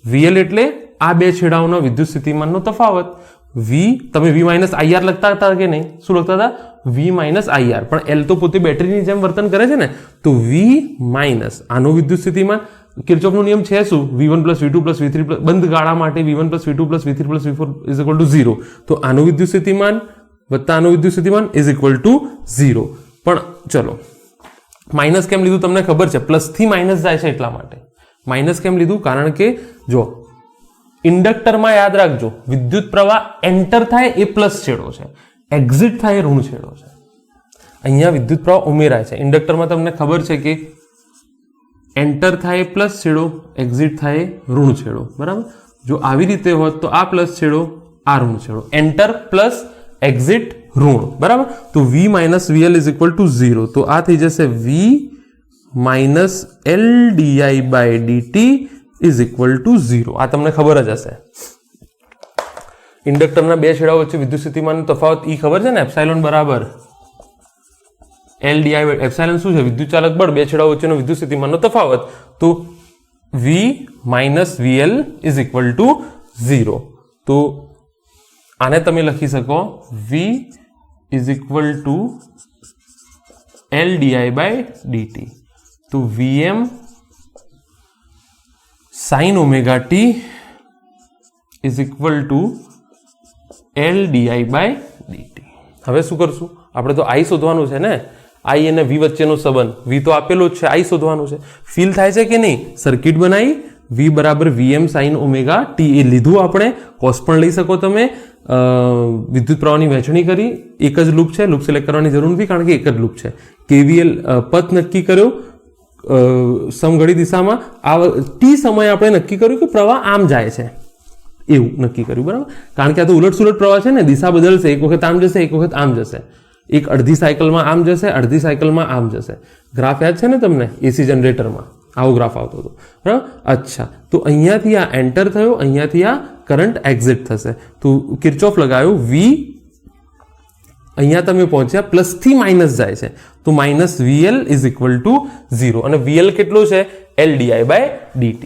VL એટલે આ બે છેડાઓના વિદ્યુત સ્થિતિમાનનો તફાવત. તમે V માઇનસ IR લખતા હતા કે નહીં? શું લખતા હતા? V minus IR. પણ L તો પોતે બેટરીની જેમ વર્તન કરે છે ને, તો V માઇનસ આનો વિદ્યુત સ્થિતિમાન. કિર્ચોફનો નિયમ છે શું? V1 plus V2 plus V3 બંધ ગાળા માટે V1 plus V2 plus V3 plus V4 is equal to 0. તો આનું વિદ્યુત સ્થિતિમાન વત્તા આનું વિદ્યુત સ્થિતિમાન ઇઝ ઇક્વલ ટુ 0. પણ ચલો, માઇનસ કેમ લીધું તમને ખબર છે? પ્લસ થી માઇનસ જાય છે એટલા માટે માઇનસ કેમ લીધું? કારણ કે જો ઇન્ડક્ટરમાં યાદ રાખજો, વિદ્યુત પ્રવાહ એન્ટર થાય એ પ્લસ છેડો છે, એક્ઝિટ થાય એ ઋણ છેડો છે. અહીંયા વિદ્યુત પ્રવાહ ઉમેરાય છે. ઇન્ડક્ટરમાં તમને ખબર છે કે એન્ટર થાય એ પ્લસ છેડો, એક્ઝિટ થાય એ ઋણ છેડો. બરાબર? જો આવી રીતે હોત તો આ પ્લસ છેડો, આ ઋણ છેડો. એન્ટર પ્લસ, એક્ઝિટ ઋણ. બરાબર? તો V minus VL is equal to 0. તો આ થઈ જશે V minus L D by dt is equal to 0. આ તમને ખબર જ હશે. ઇન્ડક્ટરના બે છેડાઓ વચ્ચે વિદ્યુત સ્થિતિમાનનો તફાવત ઈ ખબર છે ને? એપ્સાઇલોન બરાબર L ડી બાય. એપ્સાઇલોન શું છે? વિદ્યુત ચાલક બળ, બે છેડાઓ વચ્ચેનો વિદ્યુત સ્થિતિમાનનો તફાવત. તો V minus VL is equal to 0. તો આને તમે લખી શકો V is equal to L D by dt. તો Vm sin omega t is equal to L D by dt. હવે શું કરશું? આપણે તો I શોધવાનું છે ને. I અને V વચ્ચેનો સંબંધ, V તો આપેલો જ છે, I શોધવાનું છે. ફીલ થાય છે કે નહીં? સર્કિટ બનાવી, V બરાબર Vm sin ઓમેગા t એ લીધું આપણે. કોસ પણ લઈ શકો તમે. વિદ્યુત પ્રવાહની વહેંચણી કરી, એક જ લૂપ છે, લૂપ સિલેક્ટ કરવાની જરૂર નથી કારણ કે એક જ લૂપ છે. KVL પથ નક્કી કર્યો સમઘડી દિશામાં. આ t સમયે આપણે નક્કી કર્યું કે પ્રવાહ આમ જાય છે, એવું નક્કી કર્યું. બરાબર? કારણ કે આ તો ઉલટ સુલટ પ્રવાહ છે ને, દિશા બદલશે. એક વખત આમ જશે, એક વખત આમ જશે. એક અડધી સાયકલમાં આમ જશે, અડધી સાયકલમાં આમ જશે. ગ્રાફ યાદ છે ને તમને? એસી જનરેટરમાં આવો ગ્રાફ આવતો હતો. બરાબર? અચ્છા, તો અહીંયાથી આ એન્ટર થયો, અહીંયાથી આ કરંટ એક્ઝિટ થશે. તો કિર્ચોફ લગાવ્યો. V અહીંયા તમે પહોંચ્યા, પ્લસ થી માઇનસ જાય છે, તો minus VL is equal to 0. અને VL કેટલો છે? L D by dt.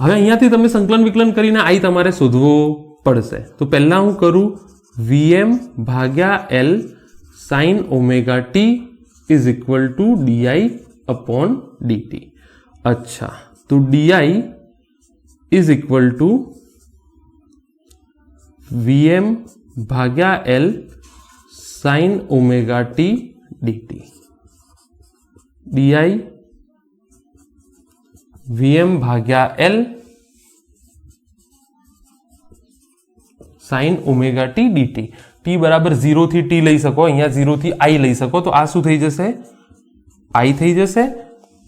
હવે અહીંયાથી તમે સંકલન વિકલન કરીને I તમારે શોધવો પડશે. તો પહેલા હું કરું Vm ભાગ્યા L sin omega t is equal two di upon dt. અચ્છા, તો di is equal two Vm ભાગ્યા L sin omega t dt. di Vm ભાગ્યા L sin omega t dt. t બરાબર 0 થી t લઈ શકો, અહીંયા 0 થી I લઈ શકો. તો આ શું થઈ જશે? I થઈ જશે.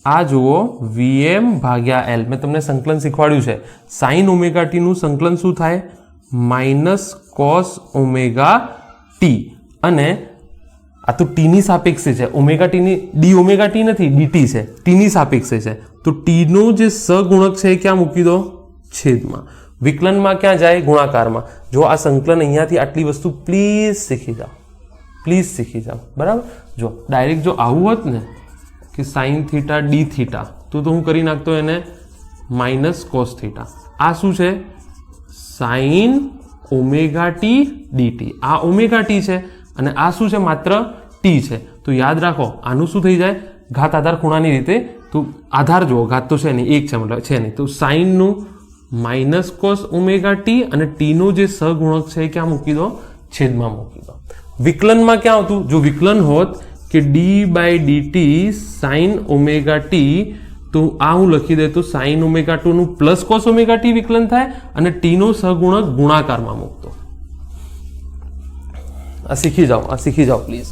આ જુઓ Vm ભાગ્યા L. મેં તમને સંકલન શીખવાડ્યું છે. sin ઓમેગા t નું સંકલન શું થાય? Minus cos omega t. અને આ તો t ની સાપેક્ષે છે. ઓમેગા t ની ડી ઓમેગા t નથી, dt છે, t ની સાપેક્ષે છે. તો t નો જે સહગુણક છે એ ક્યાં મૂકી દો? છેદમાં. વિકલનમાં ક્યાં જાય? ગુણાકારમાં. જો આ સંકલન અહીંયાથી આટલી વસ્તુ પ્લીઝ શીખી જાઓ, પ્લીઝ શીખી જાઓ. બરાબર? જો ડાયરેક્ટ જો આવું હોત ને કે સાઇન થીટા ડી થીટા, તો હું કરી નાખતો એને માઇનસ કોસ થીટા. આ શું છે? Sign omega T DT. આ ઓમેગા ટી છે અને આ શું છે? માત્ર ટી છે. તો યાદ રાખો, આનું શું થઈ જાય? ઘાત આધાર ખૂણાની રીતે. તો આધાર જુઓ, ઘાત તો છે નહીં, એક છે, મતલબ છે નહીં. તો સાઇનનું માઇનસ કોસ ઓમેગા ટી અને ટી નો જે સહગુણક છે એ ક્યાં મૂકી દો? છેદમાં મૂકી દો. વિકલનમાં ક્યાં હતું? જો વિકલન હોત કે D by DT sine omega T, તો આ હું લખી દેતો સાઇન ઓમેગા ટુ નું પ્લસ કોસ ઓમેગા ટી વિકલન થાય અને ટી નો સહગુણક ગુણાકારમાં મૂકતો. આ શીખી જાઓ પ્લીઝ.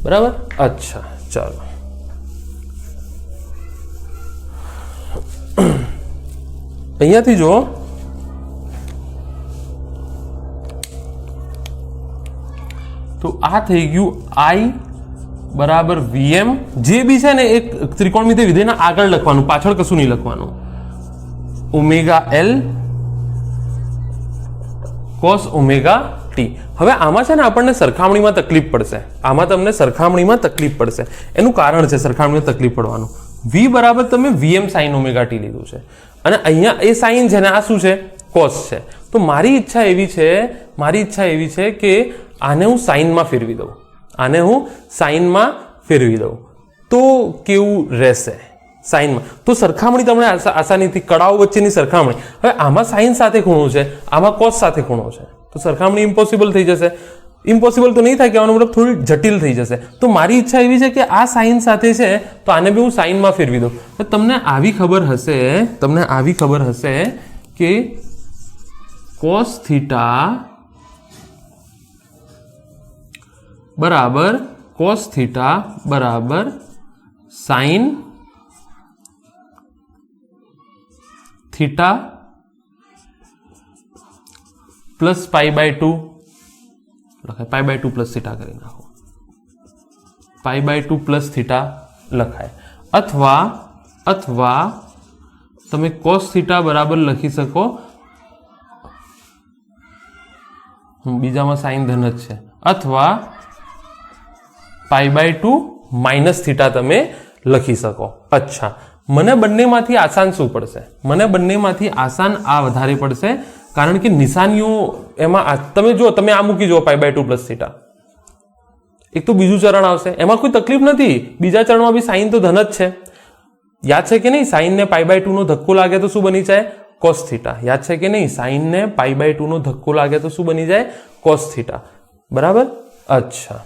બરાબર. અચ્છા, ચાલો અહીંયાથી જો તો આ થઈ ગયું આઈ બરાબર વીએમ. જે બી છે ને એક ત્રિકોણમિતિય વિધેયના આગળ લખવાનું, પાછળ કશું નહીં લખવાનું. Omega L cos omega T. હવે આમાં છે ને આપણને સરખામણીમાં તકલીફ પડશે. આમાં તમને સરખામણીમાં તકલીફ પડશે. એનું કારણ છે સરખામણીમાં તકલીફ પડવાનું. વી બરાબર તમે વીએમ સાઇન ઓમેગા ટી લીધું છે અને અહીંયા એ સાઇન છે ને આ શું છે? કોસ છે. તો મારી ઈચ્છા એવી છે કે આને હું સાઇનમાં ફેરવી દઉં. તો કેવું રહેશે? સાઇનમાં તો સરખામણી તમને આસાનીથી, કડાઓ વચ્ચેની સરખામણી. હવે આમાં સાઇન સાથે ખૂણો છે, આમાં કોસ સાથે ખૂણો છે, તો સરખામણી ઇમ્પોસિબલ થઈ જશે. ઇમ્પોસિબલ તો નહીં થાય, કહેવાનો મતલબ થોડી જટિલ થઈ જશે. તો મારી ઈચ્છા એવી છે કે આ સાઇન સાથે છે તો આને બી હું સાઇનમાં ફેરવી દઉં. તમને આવી ખબર હશે કે કોસ થીટા બરાબર sine theta plus pi by 2 લખાય. પાઈ બાય 2 પ્લસ થીટા કરી નાખો. પાઈ બાય 2 પ્લસ થીટા લખાય. અથવા તમે કોસ થીટા બરાબર લખી શકો, બીજામાં સાઇન ધન જ છે, અથવા પાઈ બાય 2 માઇનસ થીટા તમે લખી શકો. અચ્છા, મને બંનેમાંથી આસાન શું પડશે? મને બંનેમાંથી આસાન આ વધારે પડશે, કારણ કે નિશાનીઓ એમાં તમે આ મૂકી જુઓ પાઈ બાય 2 પ્લસ થીટા. એક તો બીજું ચરણ આવશે, એમાં કોઈ તકલીફ નથી. બીજા ચરણમાં બી સાઇન તો ધન જ છે. યાદ છે કે નહીં? સાઇનને પાઈ બાય 2 નો ધક્કો લાગે તો શું બની જાય? Cos theta. યાદ છે કે નહીં? સાઇનને પાઈ બાય 2 નો ધક્કો લાગે તો શું બની જાય? Cos theta. બરાબર. અચ્છા,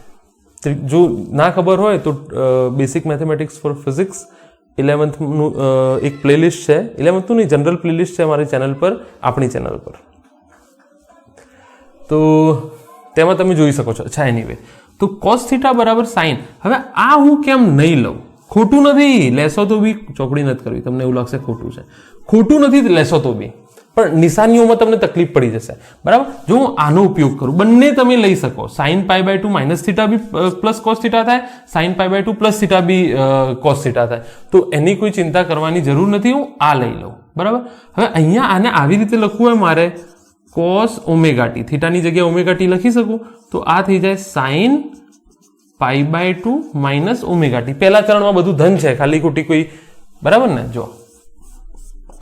જો ના ખબર હોય તો basic mathematics four physics 11th નું એક પ્લેલિસ્ટ છે. 11th નહીં, જનરલ પ્લેલિસ્ટ છે મારી ચેનલ પર, આપણી ચેનલ પર, તો તેમાં તમે જોઈ શકો છો. અચ્છા, એનીવે, તો કોસ થીટા બરાબર સાઇન. હવે આ હું કેમ નહીં લઉં? ખોટું નથી, લેશો તો બી ચોપડી નથી કરવી. તમને એવું લાગશે ખોટું છે. ખોટું નથી, લેશો તો બી, પણ નિશાનીઓમાં તમને તકલીફ પડી જશે. બરાબર. જો હું આનો ઉપયોગ કરું, બંને તમે લઈ શકો. Sine pi by 2 minus theta બી પ્લસ કોસ થીટા થાય, sine pi by 2 plus theta બી કોસ થીટા થાય. તો એની કોઈ ચિંતા કરવાની જરૂર નથી. હું આ લઈ લઉં. બરાબર. હવે અહીંયા આને આવી રીતે લખવું હોય મારે, કોસ ઓમેગા ટી, થીટાની જગ્યાએ ઓમેગા ટી લખી શકું, તો આ થઈ જાય sine pi by 2 minus omega T. પહેલા ચરણમાં બધું ધન છે, ખાલી ખોટી કોઈ. બરાબર ને? જો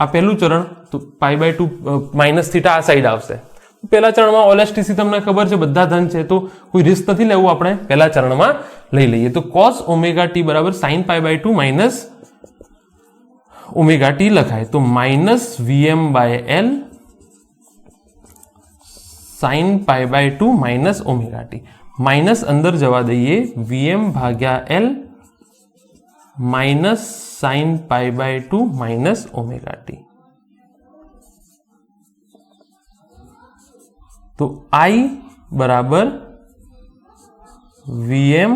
આ પહેલું ચરણ, તો પાઈ બાય 2 માઇનસ થીટા આ સાઈડ આવશે. પહેલા ચરણમાં ઓલેસ્ટીસી તમને ખબર છે, બધા ધન છે, તો કોઈ રિસ્ક નથી લેવું. આપણે પહેલા ચરણમાં લઈ લઈએ. તો કોસ ઓમેગા ટી બરાબર sine pi by 2 minus omega T લખાય. તો minus VM by L sine pi by 2 minus omega T. Minus અંદર જવા દઈએ, વીએમ ભાગ્યા L minus sine pi by 2 minus omega T. તો આઈ બરાબર VM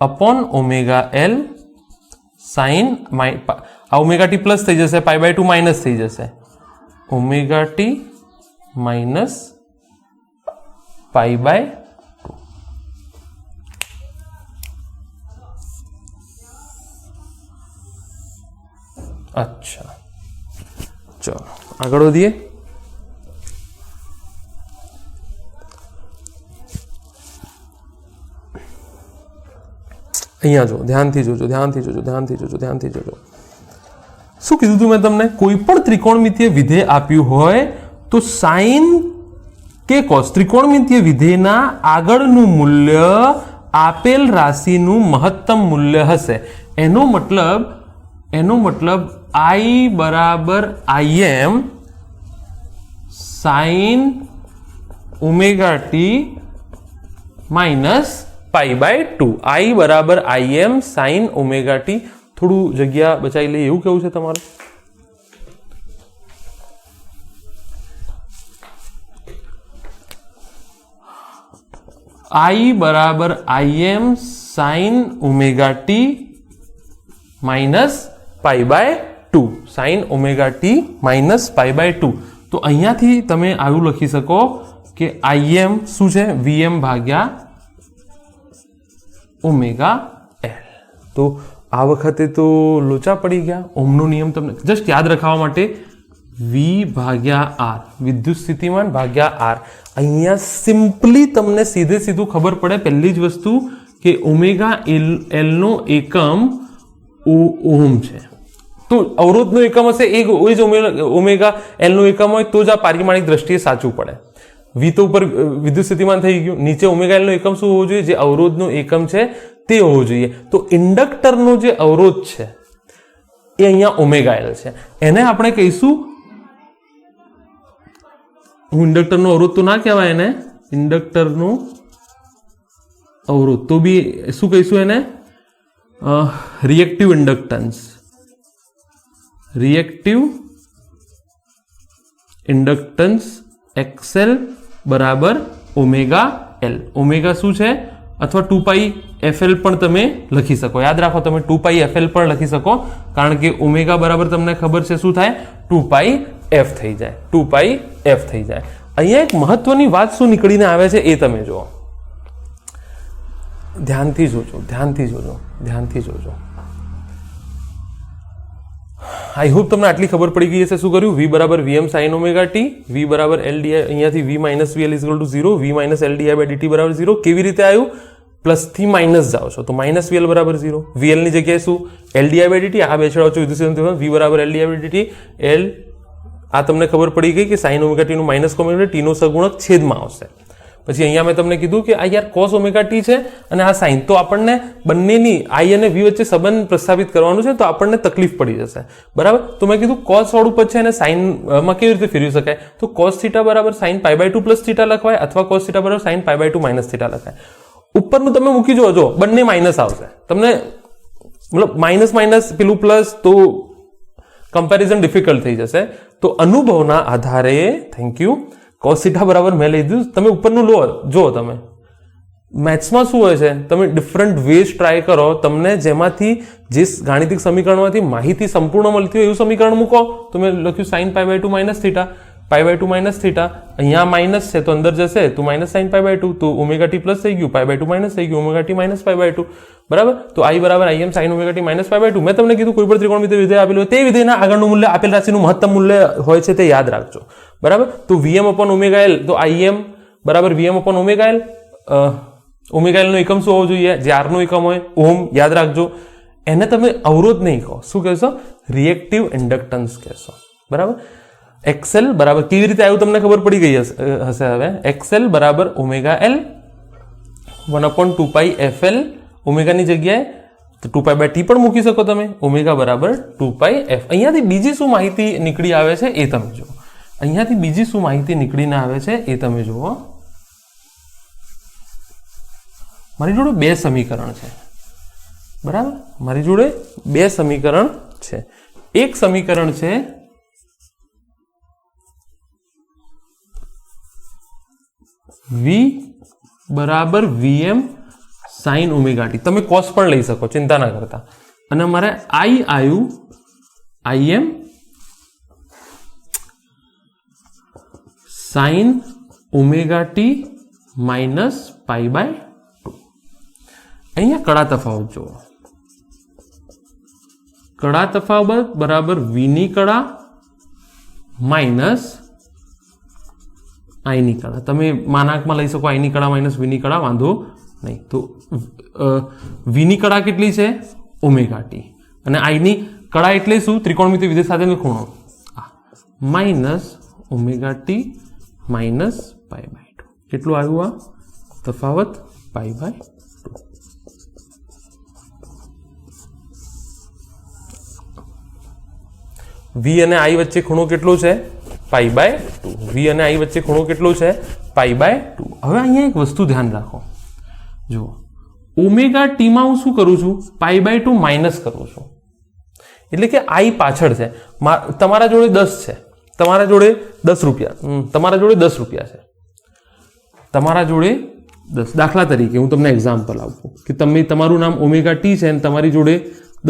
upon omega L sine, આ omega T plus થઈ જશે, પાઈ બાય 2 માઇનસ થઈ જશે, omega T minus pi by 2. અચ્છા, ચલો આગળ વધીએ. અહીંયા જો, ધ્યાનથી જોજો. શું કીધું તું મેં તમને? કોઈ પણ ત્રિકોણમિતિય વિધેય આપ્યું હોય તો સાઇન કે કોસ, ત્રિકોણમિતિય વિધેયના આગળનું મૂલ્ય આપેલ રાશિનું મહત્તમ મૂલ્ય હશે. એનો મતલબ I बराबर Im sine omega T minus pi by 2. I बराबर Im साइन ओमेगा टी. થોડું જગ્યા બચાવી લઈએ એવું કેવું છે તમારું? I बराबर Im sine omega T minus pi by 2. Sine omega T minus pi by 2. तो અહીંયાથી તમે આવું લખી શકો કે Im શું છે? Vm ભાગ્યા ઓમેગા L. તો આ વખતે તો લોચા પડી ગયા. ઓમનો નિયમ તમને જસ્ટ યાદ રખવા માટે V ભાગ્યા R, વિદ્યુત સ્થિતિમાન ભાગ્યા R. અહીંયા સિમ્પલી તમને સીધે સીધું ખબર પડે પહેલી જ વસ્તુ કે ઓમેગા L નો એકમ ઓહમ છે. તો અવરોધનો એકમ હશે એ જ ઓમેગા L નો એકમ હોય તો જ આ પારિમાણિક દ્રષ્ટિએ સાચું પડે. V તો ઉપર વિદ્યુત સ્થિતિમાન થઈ ગયું, નીચે ઓમેગા L નો એકમ શું હોવો જોઈએ? જે અવરોધનો એકમ છે તે હોવો જોઈએ. તો ઇન્ડક્ટરનો જે અવરોધ છે એ અહીંયા ઓમેગા L છે. એને આપણે કહીશું, હું ઇન્ડક્ટરનો અવરોધ તો ના કહેવાય એને, ઇન્ડક્ટરનો અવરોધ તો બી શું કહીશું એને? Reactive inductance. Reactive inductance XL બરાબર ઓમેગા L. ઓમેગા શું છે? અથવા 2 FL પણ તમે લખી શકો. યાદ રાખો, તમે 2 FL પણ લખી શકો, કારણ કે ઓમેગા બરાબર તમને ખબર છે શું થાય? 2 F થઈ જાય. 2 F થઈ જાય. અહીંયા એક મહત્વની વાત શું નીકળીને આવે છે એ તમે જુઓ. ધ્યાનથી જોજો, ધ્યાનથી જોજો, ધ્યાનથી જોજો. આઈ હોપ તમને આટલી ખબર પડી ગઈ હશે. શું કર્યું? V બરાબર Vm sine omega T, V બરાબર L ડી, અહીંયાથી V minus VL is equal to 0, V minus L D by dt બરાબર 0. કેવી રીતે આવ્યું? પ્લસ થી માઇનસ જાઓ છો તો માઇનસ VL બરાબર 0. VL ની જગ્યાએ શું? L D by dt. આ બે છેડાઓ છો વિદ્યુત V બરાબર L D by dt. L આ તમને ખબર પડી ગઈ કે સાइन ઓમેગા ટી નું માઇનસ કોમ્યુનેટ ટી નો સગુણક છેદમાં આવશે. પછી અહીંયા મેં તમને કીધું કે આ યાર cos ઓમેગા ટી છે અને આ સાइन, તો આપણને બંનેની I અને V વચ્ચે સંબંધ પ્રસ્થાપિત કરવાનું છે, તો આપણને તકલીફ પડી જશે. બરાબર? તો મેં કીધું cos વાળું પદ છે અને sin માં કેવી રીતે ફેરવી શકાય? તો cos થીટા બરાબર sin pi by 2 plus theta લખવાય, અથવા cos થીટા બરાબર sin pi by 2 minus theta લખાય. ઉપરનું તમે મૂકી જો, બંને માઇનસ આવશે. તમને મતલબ માઇનસ માઇનસ પેલું પ્લસ, તો કમ્પેરિઝન ડિફિકલ્ટ થઈ જશે. તો અનુભવના આધારે, થેન્ક યુ, cos થીટા બરાબર મેં લઈ દીધું. તમે ઉપરનું લો, જો તમે મેથ્સમાં શું હોય છે, તમે ડિફરન્ટ વેઝ ટ્રાય કરો, તમને જેમાંથી જે ગાણિતિક સમીકરણમાંથી માહિતી સંપૂર્ણ મળતી હોય એવું સમીકરણ મૂકો. તો મેં લખ્યું sin pi by 2 minus theta, pi by 2 minus theta. અહીંયા માઇનસ છે તો અંદર જશે તો માઇનસ sin પાઈ બાય 2, તો ઓમેગા ટી પ્લસ થઈ ગયું, પાઈ બાય 2 માઇનસ થઈ ગયું, omega T minus pi by 2. બરાબર? તો I બરાબર Im sin omega T minus pi by 2. મેં તમને કીધું કોઈ પણ ત્રિકોણમિતિય વિધેય આપેલું હોય તે વિધેયના આગળનું મૂલ્ય આપેલ રાશિનું મહત્તમ મૂલ્ય હોય છે તે યાદ રાખજો. બરાબર? તો Vm upon ઓમેગા L, તો Im બરાબર Vm upon omega L. Omega L નો એકમ શું હોવો જોઈએ? જે R નો એકમ હોય, ઓહમ. યાદ રાખજો. એને તમે અવરોધ નહીં કહો, શું કહેશો? રિએક્ટિવ ઇન્ડક્ટન્સ કહેશો. બરાબર? XL બરાબર કેવી રીતે આવ્યું તમને ખબર પડી ગઈ હશે હવે. XL બરાબર ઓમેગા L 1/2 FL. ઓમેગાની જગ્યાએ 2 બાય ટી પણ મૂકી શકો તમે. ઓમેગા બરાબર 2 F. અહીંયાથી બીજી શું માહિતી નીકળી આવે છે એ તમે જુઓ. અહીંયાથી બીજી શું માહિતી નીકળીને આવે છે એ તમે જુઓ. મારી જોડે બે સમીકરણ છે. બરાબર? મારી જોડે બે સમીકરણ છે. એક સમીકરણ છે V બરાબર Vm સાइन ઓમેગા ટી. તમે cos પણ લઈ શકો, ચિંતા ના કરતા. અને અમારે I આવ્યું Im sine omega T minus pi by 2. અહીંયા કડા તફાવત જુઓ. કડા તફાવત બરાબર V ની કડા માઇનસ I ની કડા. તમે માનાંકમાં લઈ શકો I ની કડા માઇનસ V ની કડા, વાંધો નહીં. તો V ની કડા કેટલી છે? Omega T. અને I ની કડા એટલે શું? ત્રિકોણમિતિય વિધેય સાથેનો ખૂણો minus omega T minus pi by 2. કેટલું આવ્યું આ તફાવત? પાઈ બાય 2. વી અને આઈ વચ્ચે ખૂણો કેટલો છે? π/2. વી અને આઈ વચ્ચે ખૂણો કેટલો છે? π/2. હવે અહીંયા એક વસ્તુ ધ્યાન રાખો, જુઓ ઓમેગા ટીમાં હું શું કરું છું? π/2 માઇનસ કરું છું, એટલે કે આઈ પાછળ છે. તમારા જોડે 10 છે, તમારા જોડે 10 રૂપિયા, તમારા જોડે 10 રૂપિયા છે, તમારા જોડે 10. દાખલા તરીકે હું તમને એક્ઝામ્પલ આપું કે તમારું નામ ઓમેગા ટી છે અને તમારી જોડે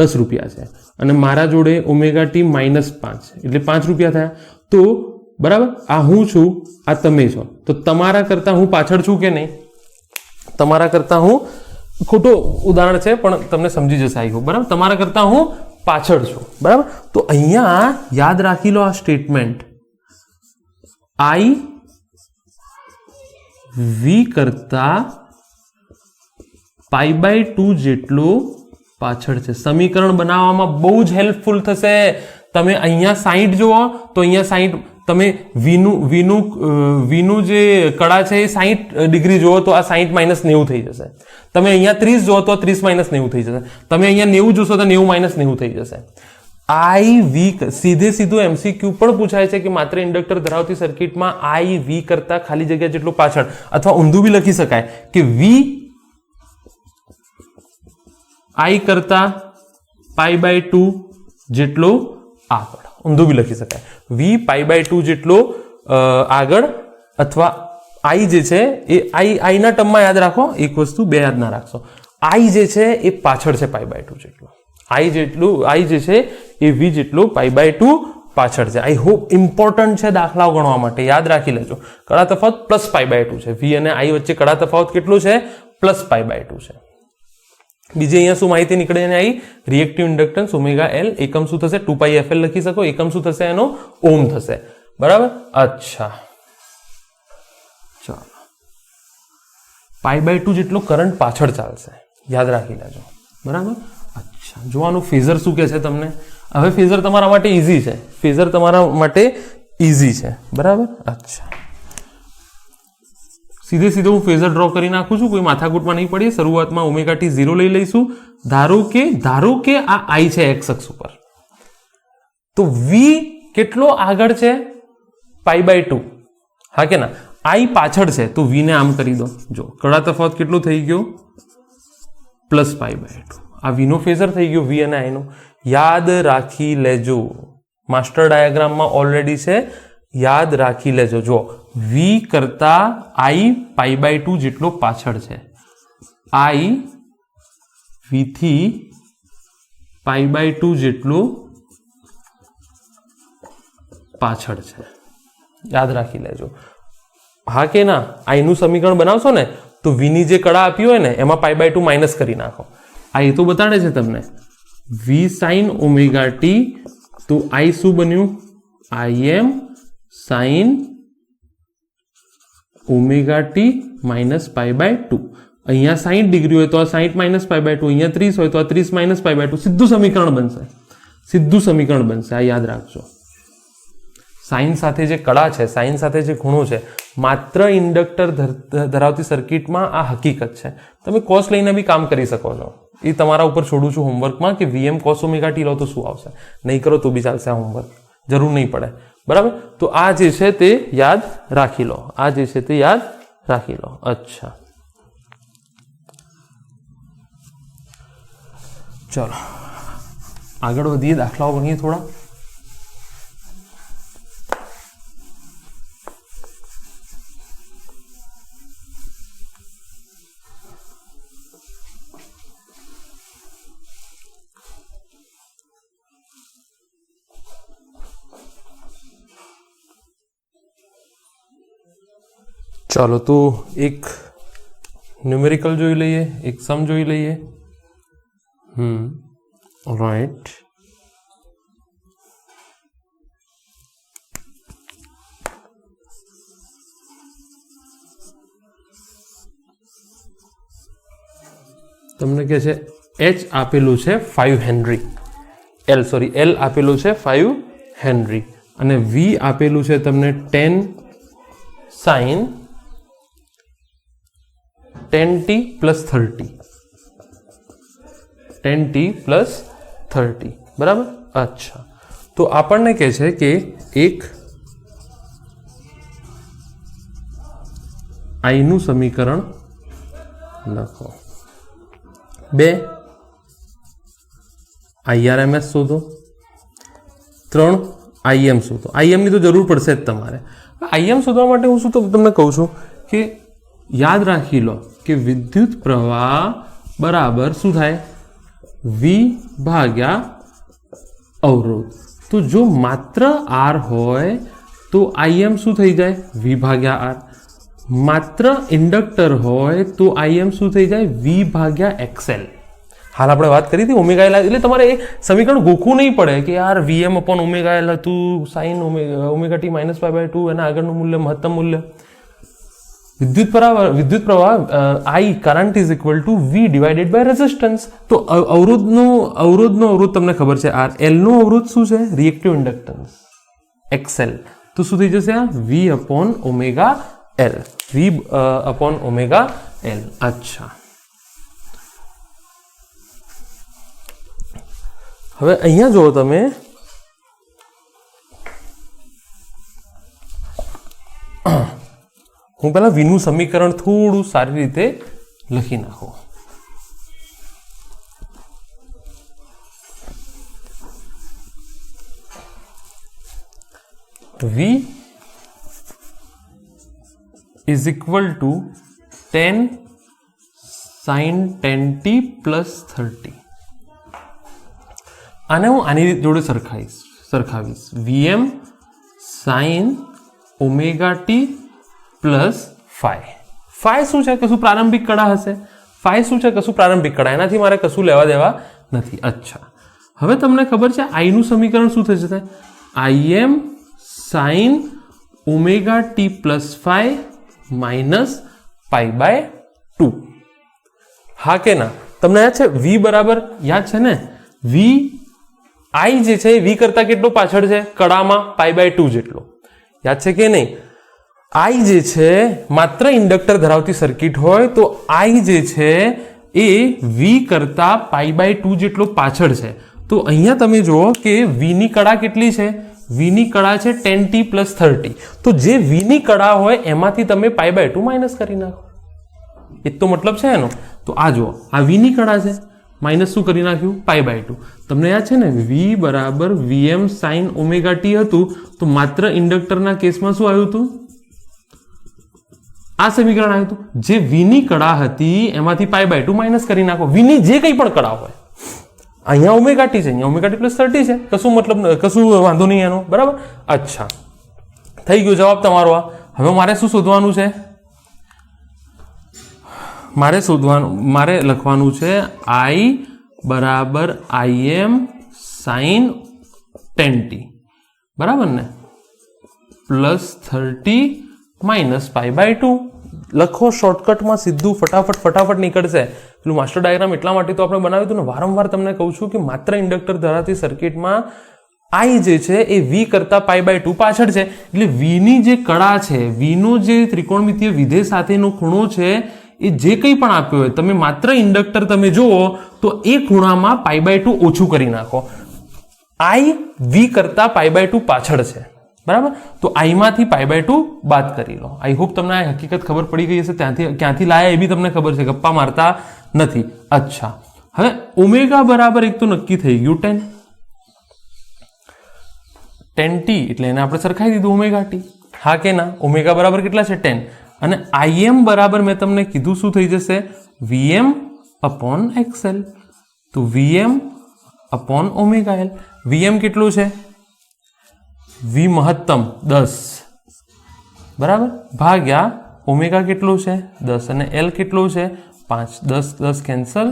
10 રૂપિયા છે અને મારા જોડે ઓમેગા ટી -5 એટલે 5 રૂપિયા થયા. તો બરાબર, આ હું છું, આ તમે છો, તો તમારા કરતા હું પાછળ છું કે નહીં? તમારા કરતા હું, ખોટો ઉદાહરણ છે પણ તમને સમજી જશે આવી હોપ, બરાબર, તમારા કરતા હું પાછળ છું, બરાબર. તો અહીંયા યાદ રાખી લો આ સ્ટેટમેન્ટ, આઈ વી કરતા π/2 જેટલો પાછળ છે. સમીકરણ બનાવવામાં બહુ જ હેલ્પફુલ થશે. તમે અહીંયા 60 જુઓ તો અહીંયા 60, તમે વીનું જે કડા છે એ 60 ડિગ્રી જુઓ તો આ 60 - 90 થઈ જશે. તમે અહીંયા 30 જુઓ તો 30 - 90 થઈ જશે. તમે અહીંયા 90 જોશો તો 90 - 90 થઈ જશે. આઈ વી સીધું એમસીક્યુ પણ પૂછાય છે કે માત્ર ઇન્ડક્ટર ધરાવતી સર્કિટમાં આઈ વી કરતા ખાલી જગ્યા જેટલો પાછળ, અથવા ઊંધું બી લખી શકાય કે વી આઈ કરતા π/2 જેટલો આગળ, ઊંધું બી લખી શકાય. વી π/2 જેટલો આગળ, અથવા આઈ જે છે એ આઈના ટર્મમાં યાદ રાખો, એક વસ્તુ બે યાદ ના રાખશો, આઈ જે છે એ પાછળ છે π/2 જેટલો, આઈ જે છે એ વી જેટલો π/2 પાછળ છે. આઈ હોપ ઇમ્પોર્ટન્ટ છે દાખલાઓ ગણવા માટે, યાદ રાખી લેજો. કડા તફાવત +π/2 છે, વી અને આઈ વચ્ચે કડા તફાવત કેટલો છે? +π/2 છે. બીજી અહીંયા શું માહિતી નીકળે ને આવી? રિએક્ટિવ ઇન્ડક્ટન્સ ઓમેગા એલ, એકમ શું થશે? 2πfl લખી શકો, એકમ શું થશે એનો? ઓમ થશે, બરાબર. અચ્છા, ચાલો, π/2 જેટલો કરંટ પાછળ ચાલશે, યાદ રાખી લેજો, બરાબર. અચ્છા, જોવાનું ફેઝર શું કહે છે તમને. હવે ફેઝર તમારા માટે ઈઝી છે, ફેઝર તમારા માટે ઈઝી છે, બરાબર. અચ્છા, સીધે હું ફેઝર ડ્રો કરી નાખું છું, કોઈ માથાકૂટમાં નહીં પડીએ. શરૂઆતમાં ઓમેગા ટી 0 લઈ લઈશું. ધારો કે આ આઈ છે એક્સ અક્ષ ઉપર, તો વી કેટલો આગળ છે? π/2, હા કે ના? આઈ પાછળ છે તો વી ને આમ કરી દો, જો કડા તફાવત કેટલો થઈ ગયો? +π/2. આ વી નો ફેઝર થઈ ગયો, વી અને આઈ નો. યાદ રાખી લેજો, માસ્ટર ડાયાગ્રામમાં ઓલરેડી છે, યાદ રાખી લેજો. જો વી કરતા આઈ π/2 જેટલો પાછળ છે, આઈ વી થી π/2 જેટલો પાછળ છે, યાદ રાખી લેજો, હા કે ના? આઈ નું સમીકરણ બનાવશો ને તો વી ની જે કડા આપી હોય ને એમાં π/2 માઇનસ કરી નાખો. આ એ તો બતાડે છે તમને, વી સાઇન ઓમેગા ટી, તો આઈ શું બન્યું? Im sin omega T -π/2. અહીંયા 60 ડિગ્રી હોય તો આ 60 - π/2, અહીંયા 30 હોય તો આ 30 - π/2. સીધું સમીકરણ બનશે, સીધું સમીકરણ બનશે. આ યાદ રાખજો. સાઇન સાથે જે કડા છે, સાઇન સાથે જે ખૂણો છે, માત્ર ઇન્ડક્ટર ધરાવતી સર્કિટમાં આ હકીકત છે. તમે કોસ લઈને બી કામ કરી શકો છો, એ તમારા ઉપર છોડું છું હોમવર્કમાં, કે વીએમ cos ઓમેગા ટી લો તો શું આવશે. નહીં કરો તો બી ચાલશે, આ હોમવર્ક જરૂર નહીં પડે, બરાબર. તો આ જે છે તે યાદ રાખી લો, આ જે છે તે યાદ રાખી લો. અચ્છા, ચલો આગળ વધીએ, દાખલાઓ ગણીએ થોડા. ચાલો તો એક ન્યુમેરિકલ જોઈ લઈએ, એક સમ જોઈ લઈએ. રાઈટ, તમને કહે છે એચ આપેલું છે 5 હેનરી, એલ આપેલું છે 5 હેનરી, અને વી આપેલું છે તમને 10 sin 10t + 30, 10t + 30, બરાબર. અચ્છા, તો આપણને કહે છે કે એક I નું સમીકરણ લખો, 2 IRMS શોધો, 3 IM શોધો. IM ની તો જરૂર પડશે જ તમારે. IM શોધવા માટે હું શું તમને કહું છું કે યાદ રાખી લો કે વિદ્યુત પ્રવાહ બરાબર શું થાય, V ભાગ્યા અવરોધ. તો જો માત્ર R હોય તો IM શું થઈ જાય, V ભાગ્યા R. માત્ર ઇન્ડક્ટર હોય તો IM શું થઈ જાય, V ભાગ્યા XL. હાલ આપણે વાત કરી હતી ઓમેગા એલ, એટલે તમારે એ સમીકરણ ગોખવું નહીં પડે કે યાર VM અપોન ઓમેગા એલ હતું, sine omega T minus pi by 2 એના આગળનું મૂલ્ય મહત્તમ મૂલ્ય. વિદ્યુત પ્રવાહ I current is equal to V divided by resistance. તો અવરોધનો અવરોધ તમને ખબર છે R. L નો અવરોધ શું છે, રિએક્ટિવ ઇન્ડક્ટન્સ XL. તો શું થઈ જશે, V upon omega L, V upon omega L. અચ્છા, હવે અહીંયા જુઓ તમે, હું પહેલા V નું સમીકરણ થોડું સારી રીતે લખી નાખું. V is equal to 10 sin 10t plus 30. આને હું આની જોડે સરખાવીશ. VM sin omega T plus phi શું છે, કશું પ્રારંભિક કડા હશે. ફાઈ શું છે, કશું પ્રારંભિક કડા, એનાથી મારે કશું લેવા દેવા નથી. અચ્છા, હવે તમને ખબર છે I નું સમીકરણ શું થશે, IM sin omega T plus phi minus pi by 2. હા કે ના? તમને યાદ છે V બરાબર, યાદ છે ને, V I જે છે V કરતા કેટલો પાછળ છે કડામાં, પાઈ બાય 2 જેટલો. યાદ છે કે નહીં? I જે છે માત્ર ઇન્ડક્ટર ધરાવતી સર્કિટ હોય તો I જે છે એ V કરતા પાઈ બાય 2 જેટલો પાછળ છે. તો અહીંયા તમે જુઓ કે V ની કડા કેટલી છે, V ની કડા છે 10t plus 30. તો જે V ની કડા હોય એમાંથી તમે પાઈ બાય 2 માઇનસ કરી નાખો, એ તો મતલબ છે એનો. તો આ જુઓ, આ V ની કડા છે, માઇનસ શું કરી નાખ્યું, પાઈ બાય 2. તમને યાદ છે ને V બરાબર VM sin ઓમેગા ટી હતું, તો માત્ર ઇન્ડક્ટરના કેસમાં શું આવ્યું હતું, આ સમીકરણ આવ્યું હતું. જે V ની કડા હતી એમાંથી પાઈ બાય 2 માઇનસ કરી નાખો. V ની જે કંઈ પણ કડા હોય, અહીંયા ઓમેગા ટી છે, અહીંયા ઓમેગા ટી પ્લસ 30 છે, કશું મતલબ કશું વાંધો નહીં એનો, બરાબર. અચ્છા, થઈ ગયો જવાબ તમારો આ. હવે મારે શું શોધવાનું છે, મારે લખવાનું છે I બરાબર IM sin 10t, બરાબર ને, પ્લસ 30 માઇનસ પાઈ બાય 2. લખો શોર્ટકટમાં, સીધું ફટાફટ નીકળશે. પેલું માસ્ટર ડાયાગ્રામ એટલા માટે તો આપણે બનાવ્યું હતું ને, વારંવાર તમને કહું છું કે માત્ર ઇન્ડક્ટર ધરાવતી સર્કિટમાં I જે છે એ V કરતા પાઈ બાય 2 પાછળ છે. એટલે V ની જે કડા છે, V નો જે ત્રિકોણમિતીય વિધેય સાથેનો ખૂણો છે, એ જે કંઈ પણ આપ્યો હોય, તમે માત્ર ઇન્ડક્ટર તમે જુઓ તો એ ખૂણામાં પાઈ બાય 2 ઓછું કરી નાખો. I V કરતા પાઈ બાય 2 પાછળ છે, બરાબર. તો I માંથી પાઈ બાય 2 બાદ કરી લો. આઈ હોપ તમને આ હકીકત ખબર પડી ગઈ હશે. ક્યાંથી લાયા એ બી તમને ખબર છે, ગપ્પા મારતા નથી. અચ્છા, હવે ઓમેગા બરાબર એક તો નક્કી થઈ ગયું 10t, એટલે એને આપણે સરખાઈ દીધું ઓમેગા ટી. હા કે ના? ઓમેગા બરાબર કેટલા છે, 10. અને IM બરાબર મેં તમને કીધું શું થઈ જશે, VM અપોન XL. તો VM upon omega L. VM કેટલું છે, V મહત્તમ 10, બરાબર, ભાગ્યા ઓમેગા કેટલું છે 10, અને L કેટલું છે 5. 10 કેન્સલ,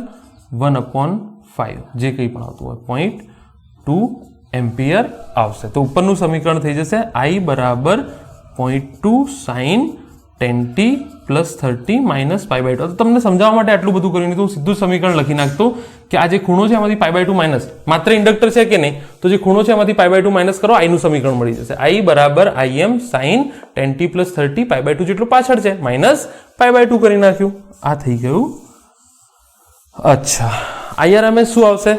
1/5 જે કંઈ પણ આવતું હોય 0.2 એમ્પિયર આવશે. તો ઉપરનું સમીકરણ થઈ જશે I બરાબર 0.2 sin 10t plus 30 minus pi by 2. તો તમને સમજાવવા માટે આટલું બધું કર્યું નહીં, તો હું સીધું સમીકરણ લખી નાખતો કે આ જે ખૂણો છે એમાંથી pi by 2 માઇનસ, માત્ર ઇન્ડક્ટર છે કે નહીં, તો જે ખૂણો છે એમાંથી pi by 2 માઇનસ કરો, I નું સમીકરણ મળી જશે. I બરાબર Im sin 10t plus 30 pi by 2 જેટલું પાછળ છે, માઇનસ pi by 2 કરી નાખ્યું. આ થઈ ગયું. અચ્છા, IRMS શું આવશે?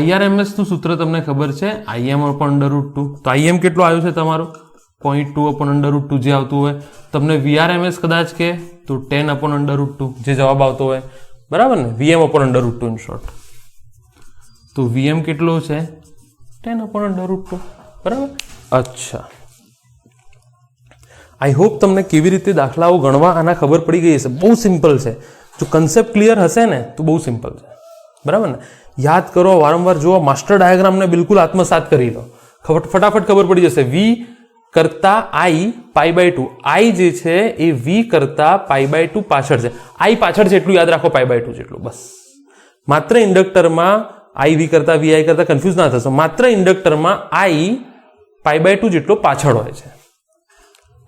IRMS નું સૂત્ર તમને ખબર છે IM upon √2. તો IM કેટલું આવ્યું છે તમારું 0.2 upon √2 જે આવતું હોય. તમને VRMS કદાચ કે તો 10 upon √2 જે જવાબ આવતો હોય, બરાબર ને, VM upon √2 ઇન શોર્ટ. તો VM કેટલો છે 10 upon √2, બરાબર. અચ્છા, આઈ હોપ તમને કેવી રીતે દાખલાઓ ગણવા આના ખબર પડી ગઈ હશે. બહુ સિમ્પલ છે. જો કન્સેપ્ટ ક્લિયર હશે ને તો બહુ સિમ્પલ છે, બરાબર ને. યાદ કરો, વારંવાર જુઓ, માસ્ટર ડાયાગ્રામને બિલકુલ આત્મસાત કરી લો, ફટાફટ ખબર પડી જશે. V કરતા I π/2, I જે છે એ V કરતા π/2 પાછળ છે. I પાછળ છે એટલું યાદ રાખો, π/2 જેટલું, બસ. માત્ર ઇન્ડક્ટરમાં I V કરતા VI કરતા કન્ફ્યુઝ ના થશો. માત્ર ઇન્ડક્ટરમાં I π/2 જેટલો પાછળ હોય છે.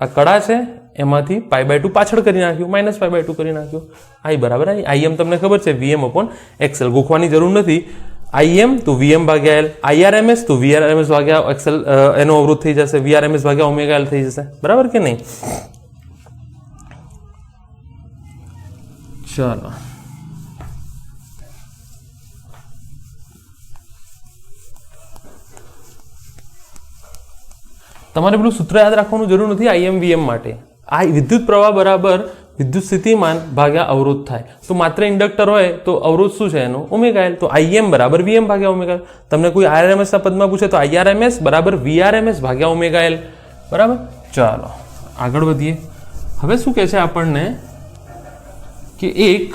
આ કડા છે એમાંથી π/2 પાછળ કરી નાખ્યું, -π/2 કરી નાખ્યું. I બરાબર I. IM તમને ખબર છે VM/XL, ગોખવાની જરૂર નથી. IM તો VM ભાગ્યા L, IRMS તો VRMS ભાગ્યા XL એનો અવરોધ થઈ જશે, VRMS ભાગ્યા ઓમેગા L થઈ જશે, બરાબર કે નહીં? ચાલો, તમારે પેલું સૂત્ર યાદ રાખવાનું જરૂર નથી IM VM માટે. આ વિદ્યુત પ્રવાહ બરાબર વિદ્યુત સ્થિતિમાન ભાગ્યા અવરોધ થાય. તો માત્ર ઇન્ડક્ટર હોય તો અવરોધ શું છે એનો ઓમેગા L. તો IM બરાબર VM ભાગ્યા ઓમેગા L. તમને કોઈ IRMS ના પદમાં પૂછે તો IRMS બરાબર VRMS ભાગ્યા ઓમેગા L, બરાબર. ચાલો આગળ વધીએ. હવે શું કહે છે આપણને કે એક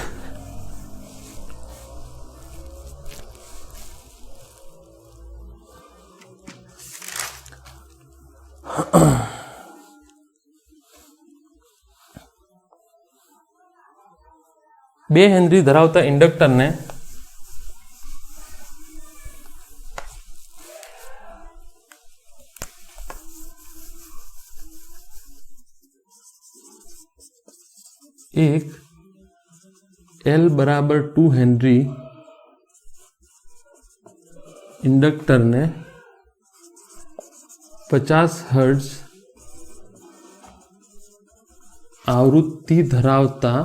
બે હેનરી ધરાવતા ઇન્ડક્ટરને એક L બરાબર 2 હેનરી ઇન્ડક્ટરને 50 હર્ટ્ઝ આવૃત્તિ ધરાવતા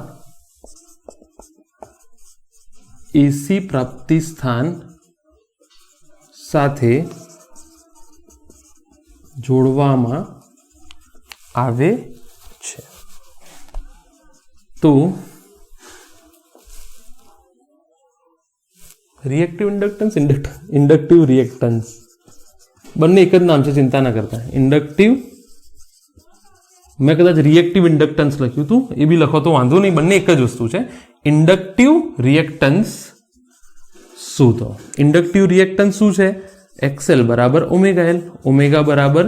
એસી પ્રાપ્તિ સ્થાન સાથે જોડવામાં આવે છે. તો રિએક્ટિવ ઇન્ડક્ટન્સ, ઇન્ડક્ટિવ રિએક્ટન્સ બંને એક જ નામ છે, ચિંતા ના કરતા. ઇન્ડક્ટિવ, મેં કદાચ રિએક્ટિવ ઇન્ડક્ટન્સ લખ્યું હતું, એ બી લખો તો વાંધો નહીં, બંને એક જ વસ્તુ છે. ઇન્ડક્ટિવ રિએક્ટન્સ શોધો. ઇન્ડક્ટિવ રિએક્ટન્સ શું છે? XL બરાબર ઓમેગા L, ઓમેગા બરાબર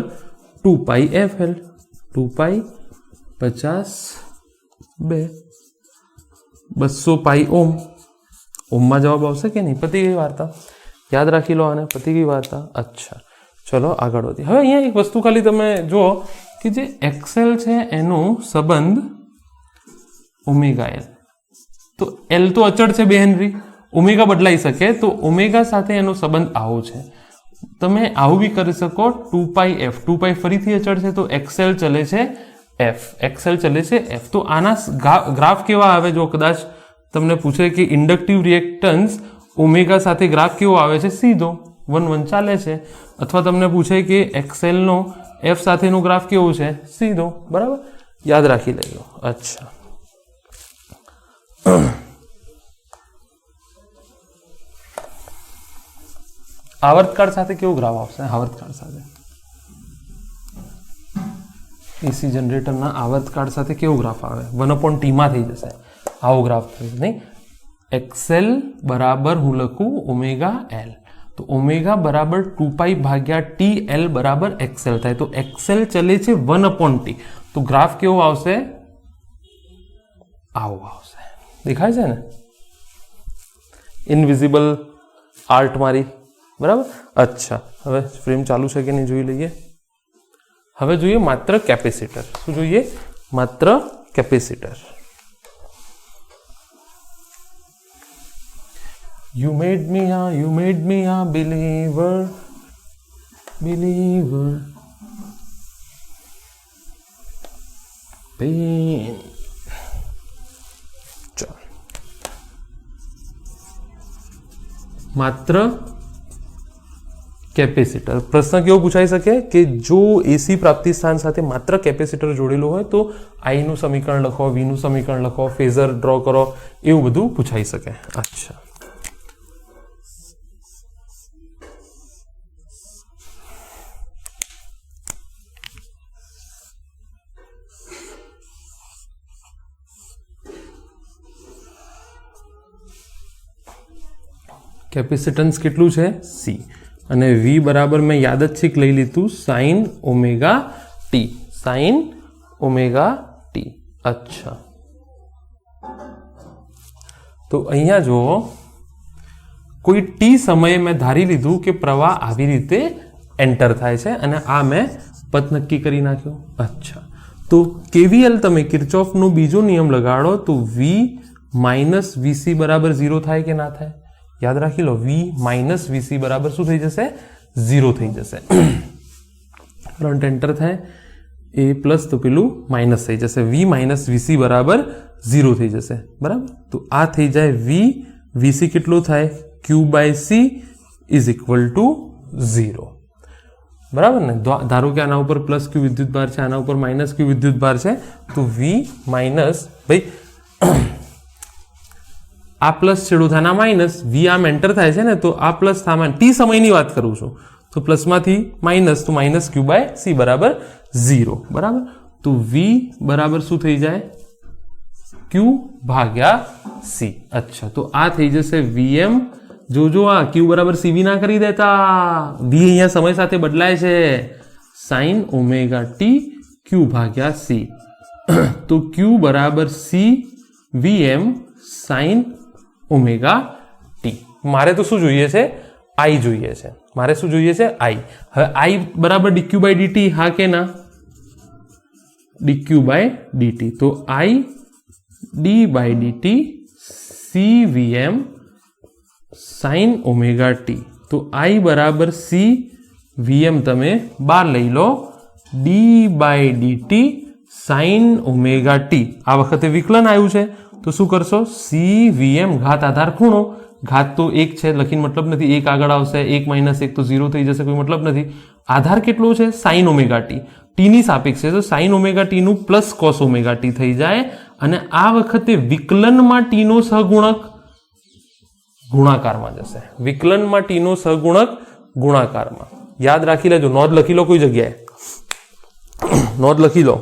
2πfL, 2π 50/2 200π ઓમ. ઓમમાં જવાબ આવશે કે નહીં? પતી ગઈ વાર્તા. યાદ રાખી લો આને, પતી ગઈ વાર્તા. અચ્છા, ચલો આગળ વધીએ. હવે અહીંયા એક વસ્તુ ખાલી તમે જુઓ કે જે XL છે એનો સંબંધ ઓમેગા L. તો L તો અચળ છે 2 હેનરી, ઓમેગા બદલાઈ શકે, તો ઓમેગા સાથે એનો સંબંધ આવો છે. તમે આવું બી કરી શકો, 2πf, 2π ફરીથી અચળ છે, તો XL ચલે છે F, XL ચલે છે F. તો આના ગ્રાફ કેવા આવે? જો કદાચ તમને પૂછે કે ઇન્ડક્ટિવ રિએક્ટન્સ ઓમેગા સાથે ગ્રાફ કેવો આવે છે? સીધો 1:1 ચાલે છે. અથવા તમને પૂછે કે XL નો F સાથેનો ગ્રાફ કેવો છે? સીધો, બરાબર. યાદ રાખી લેજો. અચ્છા, આવર્તકાળ સાથે કેવો ગ્રાફ આવશે? આવર્તકાળ સાથે એસી જનરેટરના આવર્તકાળ સાથે કેવો ગ્રાફ આવે? 1/T માં થઈ જશે આવો ગ્રાફ થશે, નહીં? XL બરાબર હું લખું ઓમેગા L, તો ઓમેગા બરાબર 2π ભાગ્યા T, L બરાબર XL થાય. તો XL ચલે છે 1/T, તો ગ્રાફ કેવો આવશે? આવો આવશે. દેખાય છે ને? ઇનવિઝિબલ આર્ટ મારી, બરાબર. અચ્છા, હવે ફ્રેમ ચાલુ છે કે નહીં જોઈ લઈએ. હવે જોઈએ માત્ર કેપેસિટર. શું જોઈએ? માત્ર capacitor. You made me a believer, believer. Pain. ચાલ, માત્ર કેપેસિટર. પ્રશ્ન કેવો પૂછાઈ શકે કે જો એસી પ્રાપ્તિ સ્થાન સાથે માત્ર કેપેસિટર જોડેલું હોય તો આઈ નું સમીકરણ લખો, વી નું સમીકરણ લખો, ફેઝર ડ્રો કરો, એવું બધું પૂછાઈ શકે. અચ્છા, કેપેસિટન્સ કેટલું છે? સી. અને વી બરાબર મેં યાદચ્છિક લઈ લીધું sign omega T. Sign omega T. અચ્છા, તો અહીંયા જો કોઈ ટી સમયે મેં ધારી લીધું કે પ્રવાહ આવી રીતે એન્ટર થાય છે અને આ મેં પથ નક્કી કરી નાખ્યો. અચ્છા, તો કેવીએલ તમે કિર્ચોફનો બીજો નિયમ લગાડો તો વી માઇનસ વીસી બરાબર 0 થાય કે ના થાય? યાદ રાખી લો, વી માઇનસ વીસી બરાબર શું થઈ જશે? 0 થઈ જશે. કરંટ એન્ટર થાય એ પ્લસ તો પેલું માઇનસ થઈ જશે. વી માઇનસ વીસી બરાબર 0 થઈ જશે. બરાબર, તો આ થઈ જાય વી. વીસી કેટલું થાય? Q by C is equal to 0. બરાબર ને? ધારો કે આના ઉપર પ્લસ ક્યુ વિદ્યુત ભાર છે, આના ઉપર માઇનસ ક્યુ વિદ્યુત ભાર છે, તો વી માઇનસ ભાઈ આ પ્લસ છેડો થાય, માઇનસ. વી આમ એન્ટર થાય છે ને, તો આ પ્લસ થાય. ટી સમયની વાત કરું છું, તો પ્લસમાંથી માઇનસ, તો માઇનસ ક્યુ બાય સી બરાબર 0. બરાબર, તો વી બરાબર શું થઈ જાય? ક્યુ ભાગ્યા સી. અચ્છા, તો આ થઈ જશે વીએમ. જોજો, આ ક્યુ બરાબર સીવી ના કરી દેતા, વી અહીંયા સમય સાથે બદલાય છે. સાઇન ઓમેગા ટી ક્યુ ભાગ્યા સી. તો ક્યુ બરાબર C VM sine omega T. મારે તો શું જોઈએ છે? આઈ જોઈએ છે. મારે શું જોઈએ છે? આઈ. હવે આઈ બરાબર ડીક્યુ બાય ડીટી, હા કે ના? DQ by DT. તો I D by DT C VM sine omega T. તો આઈ બરાબર સી વીએમ તમે બાર લઈ લો, D by DT sine omega T. આ વખતે વિકલન આવ્યું છે, તો શું કરશો? સી વીએમ ઘાત આધાર ખૂણો. ઘાત તો 1 છે, લખીને મતલબ નથી. 1 આગળ આવશે, 1 માઇનસ 1 તો 0 થઈ જશે, કોઈ મતલબ નથી. આધાર કેટલો છે? Sign omega T. ટીની સાપેક્ષે તો સાઇન ઓમેગા ટીનું પ્લસ કોસ ઓમેગા ટી થઈ જાય. અને આ વખતે વિકલનમાં ટીનો સહગુણક ગુણાકારમાં જશે. વિકલનમાં ટીનો સહગુણક ગુણાકારમાં. યાદ રાખી લેજો, નોંધ લખી લો, કોઈ જગ્યાએ નોંધ લખી લો.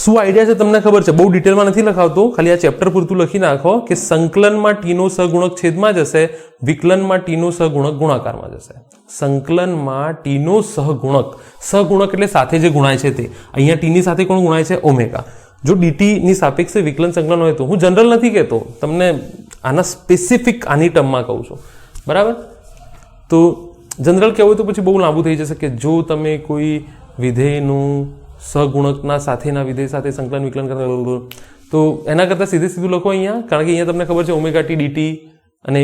શું આઈડિયા છે તમને ખબર છે? બહુ ડિટેલમાં નથી લખાવતો, ખાલી આ ચેપ્ટર પૂરતું લખી નાખો કે સંકલનમાં ટીનો સહગુણક છેદમાં જશે, વિકલનમાં ટીનો સહગુણક ગુણાકારમાં જશે. સંકલનમાં ટીનો સહગુણક, સહગુણક એટલે સાથે જે ગુણાય છે તે. અહીંયા ટીની સાથે કોણ ગુણાય છે? ઓમેગા. જો ડીટીની સાપેક્ષે વિકલન સંકલન હોય તો, હું જનરલ નથી કહેતો, તમને આના સ્પેસિફિક આની ટર્મમાં કહું છું. બરાબર, તો જનરલ કહેવું તો પછી બહુ લાંબુ થઈ જશે કે જો તમે કોઈ વિધેયનું સહગુણકના સાથેના વિધેય સાથે સંકલન વિકલન કરતા, તો એના કરતાં સીધું લખો અહીંયા, કારણ કે અહીંયા તમને ખબર છે ઓમેગા ટી ડીટી અને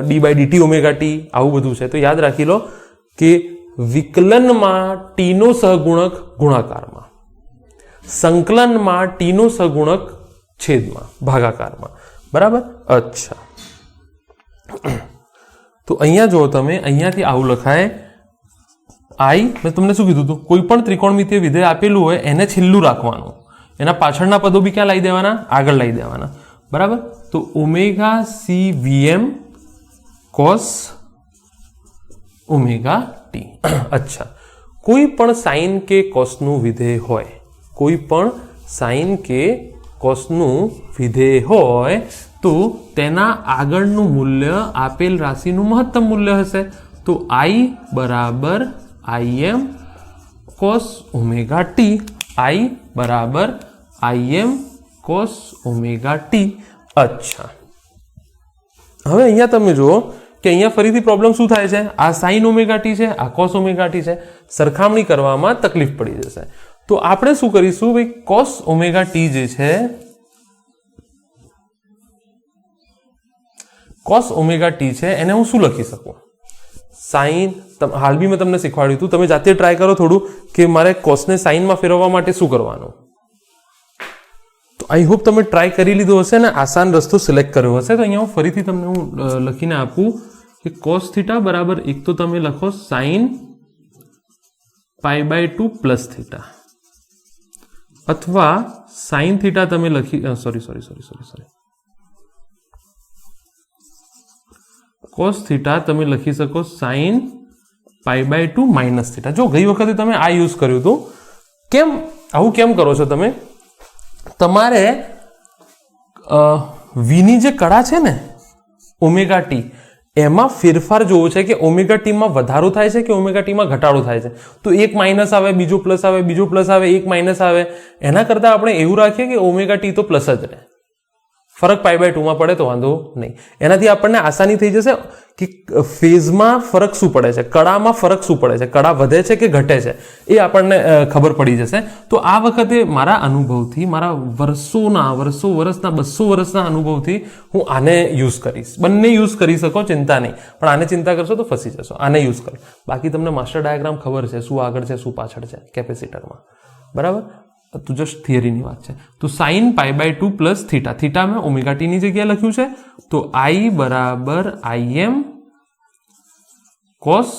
D by DT omega T આવું બધું છે. તો યાદ રાખી લો કે વિકલનમાં ટીનો સહગુણક ગુણાકારમાં, સંકલનમાં ટીનો સહગુણક છેદમાં ભાગાકારમાં. બરાબર, અચ્છા. તો અહીંયા જો તમે અહીંયાથી આવું લખાય, આઈ, મેં તમને શું કીધું હતું? કોઈ પણ ત્રિકોણમિતીય વિધેય આપેલું હોય એને છેલ્લું રાખવાનું, એના પાછળના પદો બી ક્યાં લાવી દેવાના? આગળ લાવી દેવાના. બરાબર, તો omega C VM cos omega T. અચ્છા, કોઈ પણ સાઇન કે કોસનું વિધેય હોય, કોઈ પણ સાઇન કે કોસનું વિધેય હોય તો તેના આગળનું મૂલ્ય આપેલ રાશિનું મહત્તમ મૂલ્ય હશે. તો આઈ બરાબર આઈએમ કોસ ઓમેગા ટી. આઈ બરાબર આઈએમ કોસ ઓમેગા ટી. અચ્છા, હવે અહીંયા તમે જુઓ કે અહીંયા ફરીથી પ્રોબ્લેમ શું થાય છે? આ સાઇન ઓમેગા ટી છે, આ કોસ ઓમેગા ટી છે. સરખામણી કરવામાં તકલીફ પડી જશે. તો આપણે શું કરીશું ભાઈ? કોસ ઓમેગા ટી જે છે, કોસ ઓમેગા ટી છે, એને હું શું લખી શકું? સાઇન. હાલ બી મેં તમને શીખવાડ્યું હતું, તમે જાતે ટ્રાય કરો થોડું કે મારે કોસને સાઇનમાં ફેરવવા માટે શું કરવાનું. તો આઈ હોપ તમે ટ્રાય કરી લીધો હશે ને આસાન રસ્તો સિલેક્ટ કર્યો હશે. તો અહીંયા હું ફરીથી તમને હું લખીને આપું कि cos थीटा बराबर एक तो तमे लखो sin π/2 प्लस थीटा अथवा sin थीटा तमे लखी सॉरी cos थीटा तमे लखी सको sin π/2 माइनस थीटा। जो गई वखते तमे आ यूज कर्युं तो केम आवुं केम करो छो तमे तमारे v ની જે કળા છે ને ઓમેગા ટી એમાં ફેરફાર જોવો છે કે ઓમેગા ટી માં વધારો થાય છે કે ઓમેગા ટી માં ઘટાડો થાય છે। તો એક માઇનસ આવે, બીજો પ્લસ આવે, બીજો પ્લસ આવે, એક માઇનસ આવે, એના કરતા આપણે એવું રાખીએ કે ઓમેગા ટી તો પ્લસ જ રહે, ફરક π/2 માં પડે તો વાંધો નહીં। એનાથી આપણને આસાની થઈ જશે કે ફેઝમાં ફરક શું પડે છે, કળામાં ફરક શું પડે છે, કળા વધે છે કે ઘટે છે એ આપણને ખબર પડી જશે। તો આ વખતે મારા અનુભવથી, મારા વર્ષના 200 વર્ષના અનુભવથી હું આને યુઝ કરીશ। બંને યુઝ કરી શકો, ચિંતા નહીં, પણ આને ચિંતા કરશો તો ફસી જશો। આને યુઝ કરો, બાકી તમને માસ્ટર ડાયાગ્રામ ખબર છે શું આગળ છે શું પાછળ છે કેપેસિટરમાં, બરાબર। तो जस्ट थियरी ની વાત છે। तो sin π/2 प्लस थीटा, थीटा में ओमेगा टी ની જગ્યાએ લખ્યું છે તો I बराबर Im cos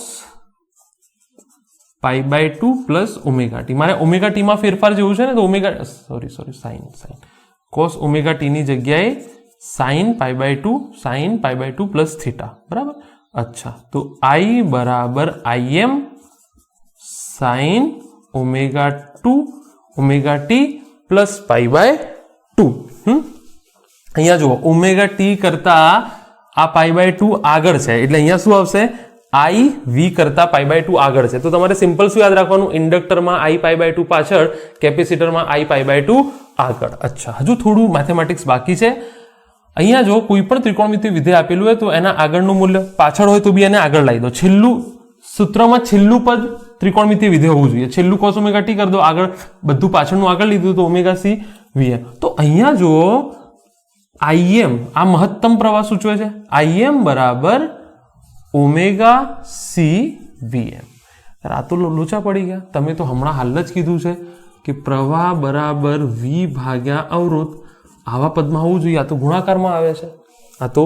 π/2 plus omega T. मारे ओमेगा टी માં ફેરફાર જેવું છે ને તો omega sin cos omega T ની જગ્યાએ sin π/2 प्लस थीटा, बराबर। अच्छा, तो I बराबर Im sin omega T plus π/2। અહીંયા જુઓ ઓમેગા ટી કરતા આ π/2 આગળ છે એટલે અહીંયા શું આવશે I v કરતા π/2 આગળ છે। તો તમારે સિમ્પલ શું યાદ રાખવાનું, ઇન્ડક્ટરમાં I π/2 પાછળ, કેપેસિટરમાં I π/2 આગળ। अच्छा, હજુ થોડું મેથેમેટિક્સ બાકી છે। અહીંયા જો કોઈ પણ ત્રિકોણમિતિય વિધેય આપેલું હોય તો એના આગળનું મૂલ્ય પાછળ હોય તો બી એને આગળ લાવી દો। છેલ્લું સૂત્રમાં છેલ્લું પદ ત્રિકોણમિતિય વિધેય હોવું જોઈએ। છેલ્લું cos ઓમેગા ટી કરી દો, આગળ બધું પાછળનું આગળ લીધું તો ઓમેગા સી વીએમ। તો અહીંયા જો Im આ મહત્તમ પ્રવાહ સૂચવે છે, Im બરાબર ઓમેગા સી વીએમ। આ તો લોચા પડી ગયા, તમે તો હમણાં હાલ જ કીધું છે કે પ્રવાહ બરાબર v ભાગ્યા અવરોધ આવા પદમાં હોવું જોઈએ। આ તો ગુણાકારમાં આવે છે, આ તો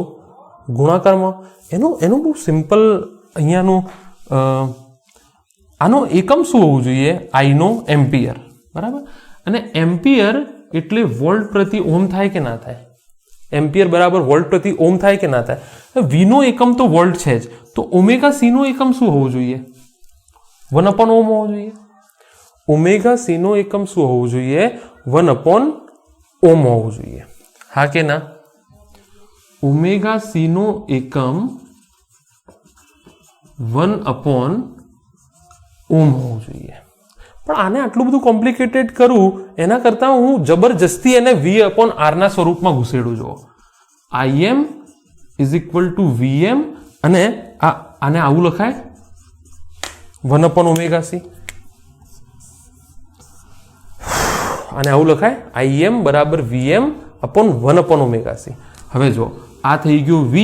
ગુણાકારમાં। એનું બહુ સિમ્પલ અહીંયાનું આનો એકમ શું હોવું જોઈએ, I નો એમ્પિયર, બરાબર। અને એમ્પિયર એટલે વોલ્ટ પ્રતિ ઓહમ થાય કે ના થાય, એમ્પિયર બરાબર વોલ્ટ પ્રતિ ઓહમ થાય કે ના થાય। v નો એકમ તો વોલ્ટ છે જ, તો ઓમેગા સી નો એકમ શું હોવું જોઈએ, 1/ઓહમ હોવું જોઈએ। ઓમેગા સી નો એકમ શું હોવું જોઈએ, 1/ઓહમ હોવું જોઈએ, હા કે ના। ઓમેગા સી નો એકમ 1/ઓહમ હોવું જોઈએ। પણ આને આટલું બધું કોમ્પ્લિકેટેડ કરું એના કરતા હું જબરજસ્તી એને v/r ના સ્વરૂપમાં ઘુસેડું। જો Im is equal two Vm અને આને આવું લખાય 1/ઓમેગા સી, આને આવું લખાય Im બરાબર Vm/1/ઓમેગા સી। હવે જો આ થઈ ગયું v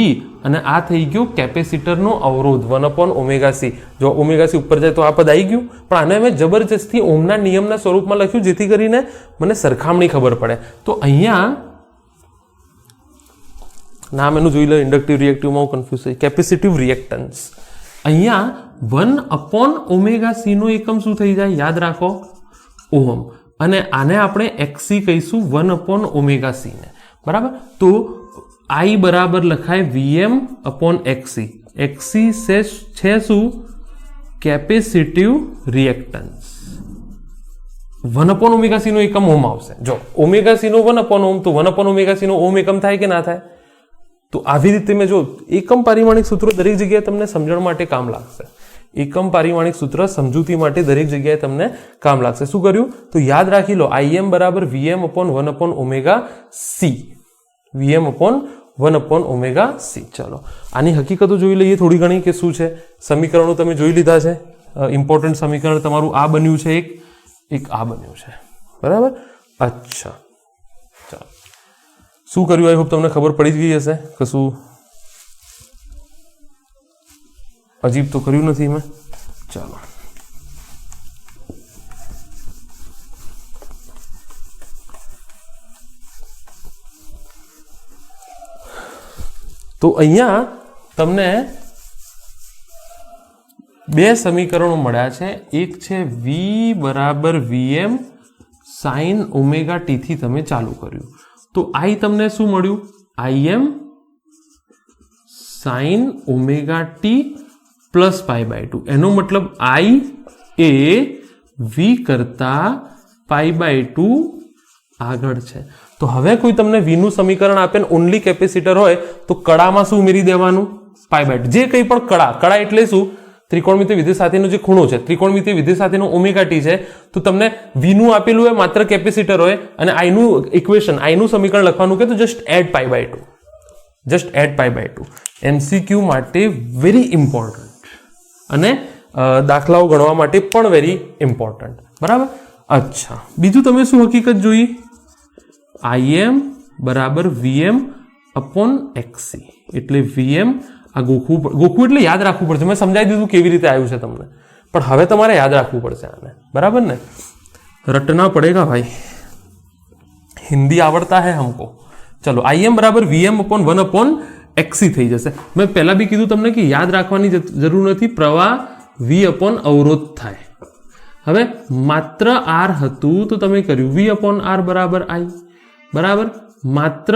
અને આ થઈ ગયું કેપેસિટરનો અવરોધ 1/ઓમેગા સી। જો ઓમેગા સી ઉપર જાય તો આ પદ આવી ગયું, પણ આને મેં જબરજસ્તી ઓહમના નિયમના સ્વરૂપમાં લખ્યું જેથી કરીને મને સરખામણી ખબર પડે। તો અહીંયા નામ એનું જોઈ લો, ઇન્ડક્ટિવ રિએક્ટિવમાં હું કન્ફ્યુઝ થઈ, કેપેસિટિવ રિએક્ટન્સ। અહીંયા 1/ઓમેગા સી નો એકમ શું થઈ જાય, યાદ રાખો ઓહમ, અને આને આપણે xc કહીશું 1/ઓમેગા સી ને, બરાબર। તો I બરાબર લખાય Vm/xc। xc છે શું, કેપેસિટિવ રિએક્ટન્સ। 1/ઓમેગા સી નો એકમ ઓહમ આવશે। જો ઓમેગા સી નો 1/ઓહમ તો 1/ઓમેગા સી નો ઓહમ એકમ થાય કે ના થાય। તો આવી રીતે મેં જો એકમ પારિમાણિક સૂત્રો દરેક જગ્યાએ તમને સમજણ માટે કામ લાગશે। એકમ પારિમાણિક સૂત્ર સમજૂતી માટે દરેક જગ્યાએ તમને કામ લાગશે। શું કર્યું તો યાદ રાખી લો, Im બરાબર Vm/1/ઓમેગા સી, Vm/1/ઓમેગા સી। ચલો આની હકીકતો જોઈ લઈએ થોડી ઘણી કે શું છે। સમીકરણો તમે જોઈ લીધા છે, ઇમ્પોર્ટન્ટ સમીકરણ તમારું આ બન્યું છે, એક આ બન્યું છે, બરાબર। અચ્છા, ચાલો શું કર્યું, આઈ હોપ તમને ખબર પડી જ ગઈ હશે, કશું અજીબ તો કર્યું નથી મેં। ચાલો તો અહીંયા તમને બે સમીકરણો મળ્યા છે. એક છે v બરાબર vm sin ઓમેગા ટી થી તમે ચાલુ કર્યું તો i તમને શું મળ્યું? im sin omega T plus π/2. એનો મતલબ i એ v કરતા π/2 આગળ છે. તો હવે કોઈ તમને v નું સમીકરણ આપે ને ઓનલી કેપેસિટર હોય તો કડામાં શું ઉમેરી દેવાનું? π/2. જે કંઈ પણ કડા એટલે શું? ત્રિકોણમિતિય વિધેય સાથેનો જે ખૂણો છે, ત્રિકોણમિતિય વિધેય સાથેનો ઓમેગા ટી છે. તો તમને v નું આપેલું હોય માત્ર કેપેસિટર હોય અને i નું ઇક્વેશન, i નું સમીકરણ લખવાનું કે તો just add π/2. Just add π/2. MCQ માટે વેરી ઇમ્પોર્ટન્ટ અને દાખલાઓ ગણવા માટે પણ વેરી ઇમ્પોર્ટન્ટ. બરાબર. અચ્છા, બીજું તમે શું હકીકત જોઈ? im બરાબર vm અપોન xc. એટલે vm આ ગોખવું એટલે યાદ રાખવું પડશે. મેં સમજાવી દીધું કેવી રીતે આવ્યું છે તમને, પણ હવે તમારે યાદ રાખવું પડશે આને. બરાબર ને? રટના પડેગા ભાઈ, હિન્દી આવડતા હે हमको. ચલો, im બરાબર vm અપોન 1 અપોન xc થઈ જશે. મેં પહેલા બી કીધું તમને કે યાદ રાખવાની જરૂર નથી, પ્રવાહ v અપોન અવરોધ થાય. હવે માત્ર r હતું તો તમે કર્યું v અપોન r બરાબર i. બરાબર. માત્ર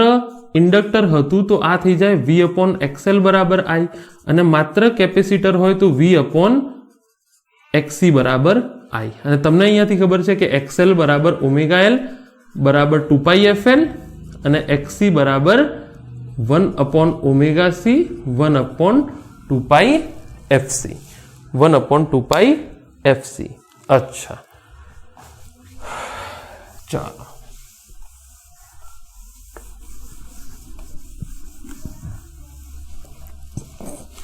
ઇન્ડક્ટર હતું તો આ થઈ જાય v અપોન xl બરાબર i. અને માત્ર કેપેસિટર હોય તો v અપોન xc બરાબર i. અને તમને અહીંયાથી ખબર છે કે xl બરાબર ઓમેગા l બરાબર 2πfl અને xc બરાબર 1 upon omega c 1 upon 2πfc. 1 upon 2πfc. અચ્છા, ચાલો.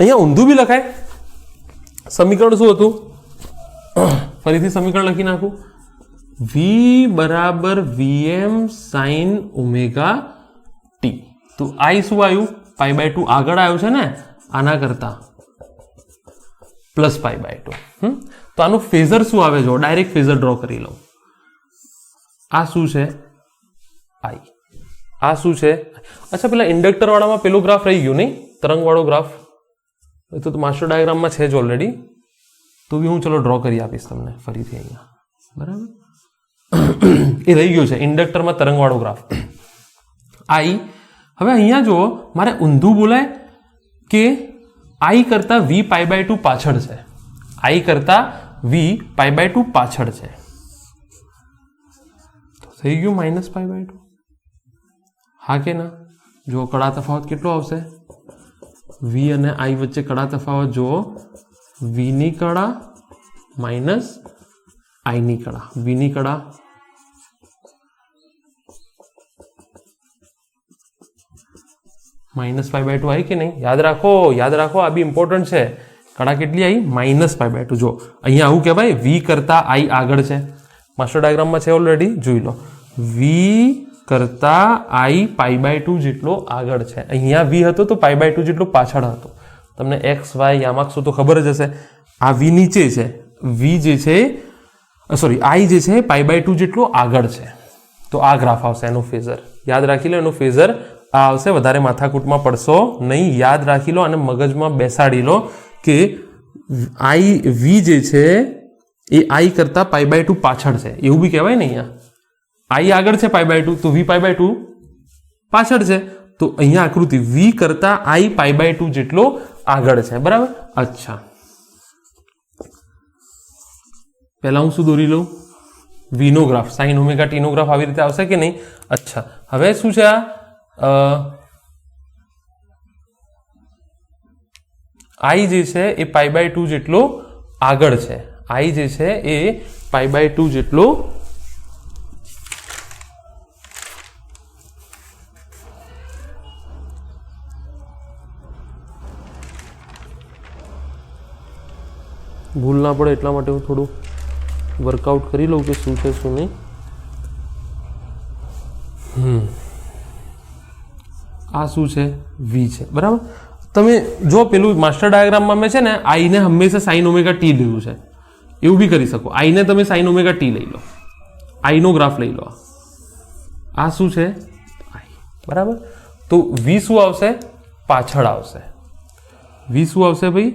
અહીંયા ઊંધું બી લખાય. સમીકરણ શું હતું? ફરીથી સમીકરણ લખી નાખું. v બરાબર vm sin ઓમેગા ટી. તો i શું આવ્યું? π/2 આગળ આવ્યું છે ને આના કરતા, પ્લસ π/2. તો આનું ફેઝર શું આવે? જો ડાયરેક્ટ ફેઝર ડ્રો કરી લઉં. આ શું છે? i. આ શું છે? અચ્છા, પેલા ઇન્ડક્ટર વાળામાં પેલો ગ્રાફ રહી ગયો નહીં, તરંગ વાળો ગ્રાફ. તો માસ્ટર ડાયાગ્રામમાં છે જ ઓલરેડી, તો બી હું ચલો ડ્રો કરી આપીશ તમને ફરીથી અહીંયા. બરાબર. એ રહી ગયો છે ઇન્ડક્ટરમાં તરંગવાળો ગ્રાફ i. હવે અહીંયા જુઓ, મારે ઊંધું બોલાય કે i કરતા v π/2 પાછળ છે. i કરતા v π/2 પાછળ છે. તો થઈ ગયું -π/2. હા કે ના? જો કડા તફાવત કેટલો આવશે? v અને i વચ્ચે કડા તફાવત જુઓ, v ની કડા માઇનસ i ની કડા. v ની કડા -π/2 આવી કે નહીં? યાદ રાખો, યાદ રાખો, આ બી ઇમ્પોર્ટન્ટ છે. કડા કેટલી આવી? -π/2. જો અહીંયા આવું કહેવાય v કરતા i આગળ છે. માસ્ટર ડાયાગ્રામમાં છે ઓલરેડી, જોઈ લો. v કરતા i π/2 જેટલો આગળ છે. અહીંયા v હતો તો π/2 જેટલો પાછળ હતો. તમને x y યામાક્ષો તો ખબર જ હશે. આ v નીચે છે, v જે છે સોરી i જે છે π/2 જેટલો આગળ છે. તો આ ગ્રાફ આવશે, એનો ફેઝર યાદ રાખી લો. એનો ફેઝર આ આવશે. વધારે માથાકૂટમાં પડશો નહીં, યાદ રાખી લો અને મગજમાં બેસાડી લો કે v જે છે એ i કરતા π/2 પાછળ છે. એવું બી કહેવાય ને, અહીંયા i આગળ છે π/2 તો v π/2 પાછળ છે. તો અહીંયા આકૃતિ v કરતા i π/2 જેટલો આગળ છે. બરાબર. અચ્છા, પહેલા હું શું દોરી લઉં? v નો ગ્રાફ, sin ઓમેગા ટી નો ગ્રાફ આવી રીતે આવશે કે નહીં? અચ્છા, હવે શું છે? આ i જે છે એ π/2 જેટલો આગળ છે. i જે છે એ π/2 જેટલો ભૂલ ના પડે એટલા માટે હું થોડું વર્કઆઉટ કરી લઉં કે શું છે શું નહીં. આ શું છે? v છે. બરાબર. તમે જો પેલું માસ્ટર ડાયાગ્રામમાં મેં છે ને i ને હંમેશા sin ઓમેગા ટી લીધું છે. એવું બી કરી શકો. i ને તમે sin ઓમેગા ટી લઈ લો, i નો ગ્રાફ લઈ લો. આ શું છે? i. બરાબર. તો v શું આવશે? પાછળ આવશે. v શું આવશે ભાઈ?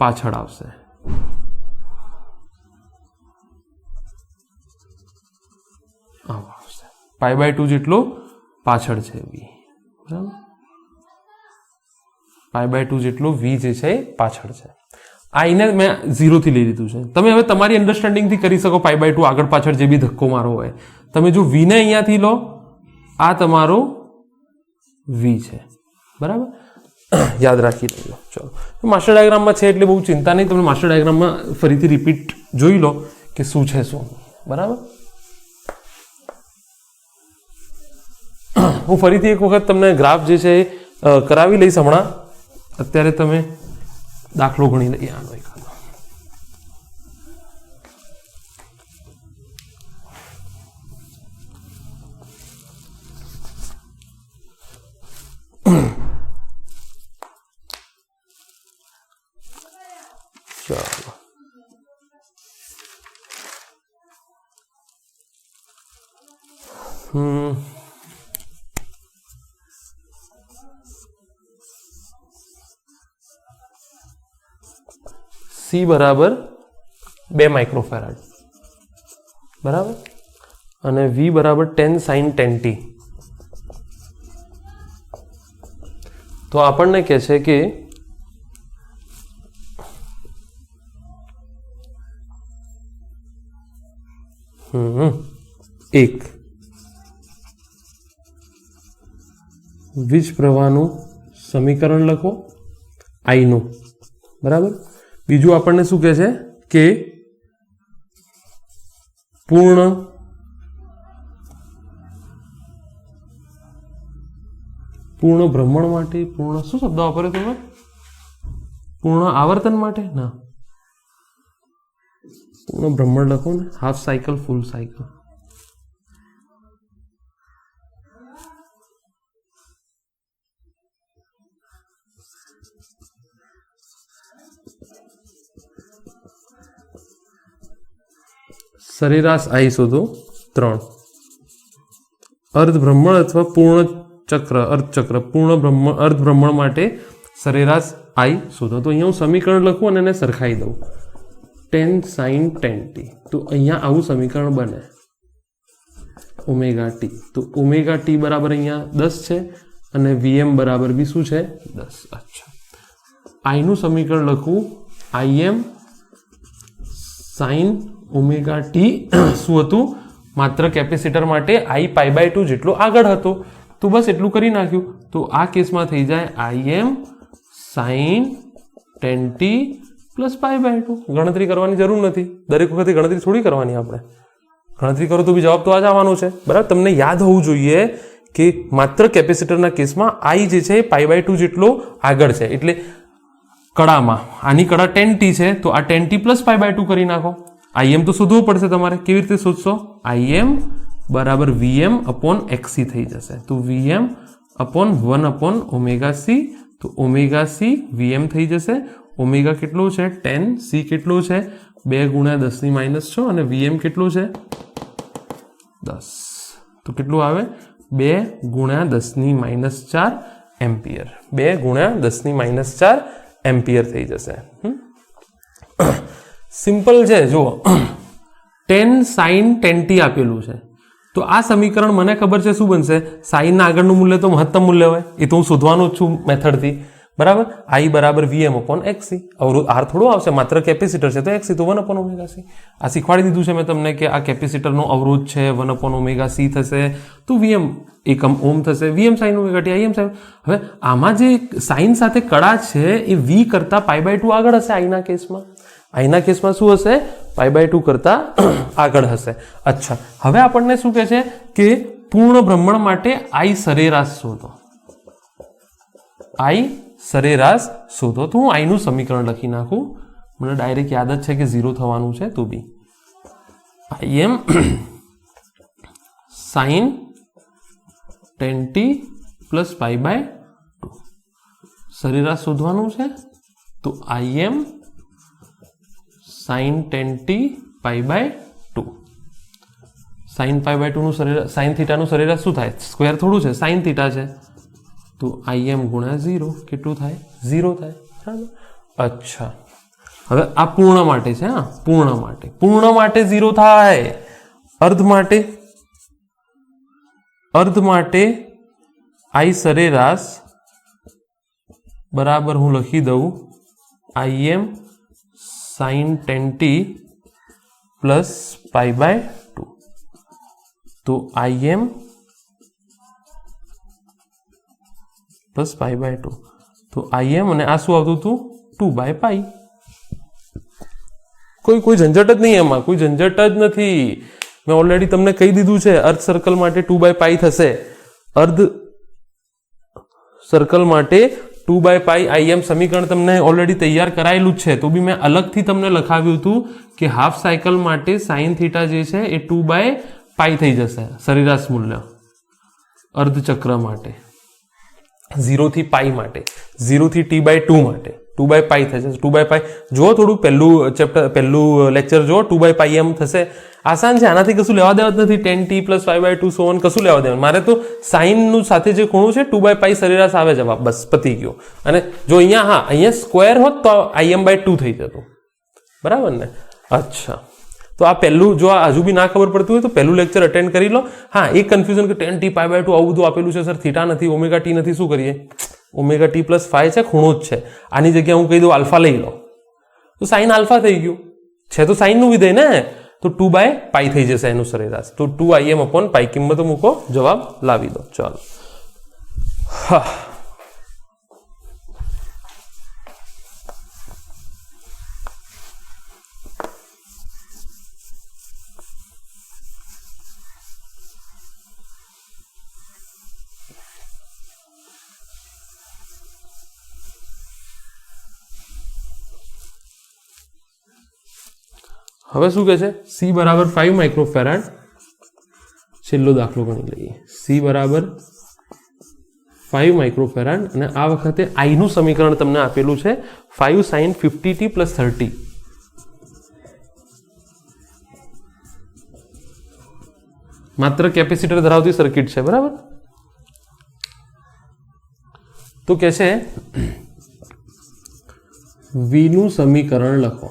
પાછળ આવશે. π/2 જેટલો પાછળ છે v, બરાબર, π/2 જેટલો v જે છે એ પાછળ છે. આઈને મેં 0 થી લઈ લીધું છે. તમે હવે તમારી અન્ડરસ્ટેન્ડિંગ થી કરી શકો π/2 આગળ પાછળ જે બી ધક્કો મારો હોય. તમે જો v ને અહીંયાથી લો, આ તમારો v છે, બરાબર, યાદ રાખી લેજો. ચલો, માસ્ટર ડાયાગ્રામમાં છે એટલે બહુ ચિંતા નહીં, તમે માસ્ટર ડાયાગ્રામમાં ફરીથી રિપીટ જોઈ લો કે શું છે શું, બરાબર. હું ફરીથી એક વખત તમને ગ્રાફ જે છે એ કરાવી લઈશ હમણાં. અત્યારે તમે દાખલો ગણી લઈએ આનો એકાદો. ચાલો, C બરાબર 2 માઇક્રોફેરાડ, બરાબર, અને V બરાબર 10 sin 10t. તો આપણને કહે છે કે એક વીજ પ્રવાહનું સમીકરણ લખો I નું, બરાબર. બીજું આપણને શું કહે છે કે પૂર્ણ ભ્રમણ માટે, પૂર્ણ શું શબ્દ વાપર્યો તમે? પૂર્ણ આવર્તન માટે? ના, પૂર્ણ ભ્રમણ લખો ને, હાફ સાયકલ, ફૂલ સાયકલ. સરેરાશ I શોધો 3. અર્ધભ્રમણ અથવા પૂર્ણ ચક્ર, અર્ધચક્ર, અર્ધભ્રમણ માટે સરેરાશ I શોધો. તો અહીંયા હું સમીકરણ લખું અને એને સરખાઈ દઉં, 10 sin 10t. તો અહીંયા આવું સમીકરણ બને ઓમેગા ટી. તો ઓમેગા ટી બરાબર અહીંયા 10 છે અને Vm બરાબર બી શું છે? 10. અચ્છા, I નું સમીકરણ લખું Im sin ઓમેગા ટી શું હતું? માત્ર કેપેસિટર માટે I π/2 જેટલો આગળ હતો. તો બસ એટલું કરી નાખ્યું. તો આ કેસમાં થઈ જાય Im sin 10t પ્લસ π/2. ગણતરી કરવાની જરૂર નથી, દરેક વખતે ગણતરી થોડી કરવાની આપણે. ગણતરી કરો તો બી જવાબ તો આ જ આવવાનો છે, બરાબર. તમને યાદ હોવું જોઈએ કે માત્ર કેપેસિટરના કેસમાં I જે છે એ π/2 જેટલો આગળ છે. એટલે કડામાં આની કડા 10t છે, તો આ 10t પ્લસ π/2 કરી નાખો. Im તો શોધવું પડશે તમારે. કેવી રીતે શોધશો? Im બરાબર Vm અપોન XC થઈ જશે. તો Vm upon 1 upon omega C. તો ઓમેગા C Vm થઈ જશે. ઓમેગા કેટલો છે? 10. C કેટલો છે? 2 ગુણ્યા 10 - 6. અને Vm કેટલો છે? 10. તો કેટલું આવે? 2 ગુણ્યા 10 - 4 એમ્પિયર. 2 ગુણ્યા 10 - 4 એમ્પિયર થઈ જશે. સિમ્પલ છે. જુઓ, 10 sin 10t આપેલું છે. તો આ સમીકરણ મને ખબર છે શું બનશે? સાઈન ના આગળનું મૂલ્ય તો મહત્તમ મૂલ્ય હોય, એ તો હું શોધવાનું જ છું મેથડથી, બરાબર. I બરાબર Vm અપોન XC. અવરોધ R થોડું આવશે, માત્ર કેપેસિટર છે તો XC, તો 1 અપોન ઓમેગા C. આ શીખવાડી દીધું છે મેં તમને કે આ કેપેસિટરનો અવરોધ છે, 1 અપોન ઓમેગા C થશે. તો Vm એકમ ઓમ થશે. Vm sin omega t, Im sin. હવે આમાં જે સાઈન સાથે કડા છે એ V કરતા π/2 આગળ હશે. I ના કેસમાં શું હશે? π/2 કરતા આગળ હશે. અચ્છા, હવે આપણને શું કહે છે કે પૂર્ણ ભ્રમણ માટે I સરેરાશ શોધો. I સરેરાશ શોધો. તો હું I નું સમીકરણ લખી નાખું. મને ડાયરેક્ટ યાદ જ છે કે 0 થવાનું છે. તો બી Im sin 10t પ્લસ π/2 સરેરાશ શોધવાનું છે. તો Im sin 10t π/2. sin π/2 નું સરેરાશ, sin થીટા નું સરેરાશ શું થાય? સ્ક્વેર થોડું છે, sin થીટા છે. તો Im ગુણ્યા 0 કેટલું થાય? 0 થાય, બરાબર. અચ્છા, હવે આ પૂર્ણ માટે છે, હા, પૂર્ણ માટે 0 થાય, અર્ધ માટે I સરેરાશ બરાબર હું લખી દઉં Im sin 10t પ્લસ π/2. તો Im પ્લસ π/2. તો Im અને આ શું આવતું હતું 2/π. કોઈ ઝંઝટ જ નહીં, એમાં કોઈ ઝંઝટ જ નથી. મેં ઓલરેડી તમને કહી દીધું છે, અર્ધ સર્કલ માટે 2/π થશે, અર્ધ સર્કલ માટે 2/π. Im સમીકરણ તમને ઓલરેડી તૈયાર કરાયેલું જ છે, તો બી મેં અલગથી તમને લખાવ્યું હતું કે હાફ સાયકલ માટે સાઇન થીટા જે છે એ 2/π થઈ જશે, સરેરાશ મૂલ્ય અર્ધ ચક્ર માટે, 0 થી π માટે, 0 થી t/2 માટે 2/π થશે. 2/π જો થોડું પહેલું લેક્ચર જો 2/π એમ થશે, આસાન છે, આનાથી કશું લેવા દેવા જ નથી. 10t પ્લસ π/2 સો ઓન કશું લેવા દેવા. મારે તો સાઇનનું સાથે જે ખૂણું છે 2/π સરેરાશ આવે જવાબ, બસ પતી ગયો. અને જો અહીંયા સ્ક્વેર હોત તો Im/2 થઈ જતું, બરાબર ને? અચ્છા, તો આ પહેલું, જો આ હજુ બી ના ખબર પડતું હોય તો પહેલું લેક્ચર અટેન્ડ કરી લો. હા, એક કન્ફ્યુઝન કે 10t π/2 આવું બધું આપેલું છે સર, થીટા નથી, ઓમેગા ટી નથી, શું કરીએ? ઓમેગા ટી પ્લસ ફાઈ છે, ખૂણો જ છે, આની જગ્યાએ હું કહી દઉં આલ્ફા લઈ લો, તો સાઇન આલ્ફા થઈ ગયું છે, તો સાઇનનું વિધેય ને, તો 2/π થઈ જશે એનું સરેરાશ. તો 2Im/π કિંમતો મૂકો, જવાબ લાવી દો. ચાલો, હા, હવે શું કહે છે? C બરાબર 5 માઇક્રોફેરાડ. છેલ્લો દાખલો ગણી લઈએ. C બરાબર 5 માઇક્રોફેરાડ અને આ વખતે I નું સમીકરણ તમને આપેલું છે 5 sin 50t પ્લસ 30. માત્ર કેપેસિટર ધરાવતી સર્કિટ છે, બરાબર? તો કે છે V નું સમીકરણ લખો.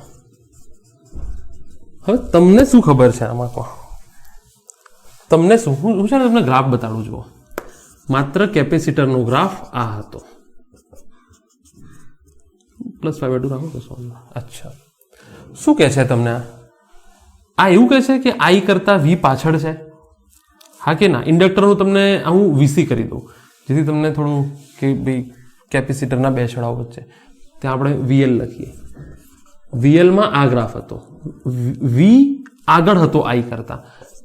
હવે તમને શું ખબર છે આમાં? કહો તમને શું. હું છે ને તમને ગ્રાફ બતાડું છું. માત્ર કેપેસિટરનો ગ્રાફ આ હતો, પ્લસ π/2 રાખો તો સોલ્વ. અચ્છા, શું કહે છે તમને? આ એવું કહે છે કે I કરતા V પાછળ છે, હા કે ના? ઇન્ડક્ટરનું તમને હું VC કરી દઉં, જેથી તમને થોડું કે ભાઈ કેપેસિટરના બે છેડાઓ વચ્ચે, ત્યાં આપણે VL લખીએ. VL માં આ ગ્રાફ હતો, V આગળ હતો I કરતા.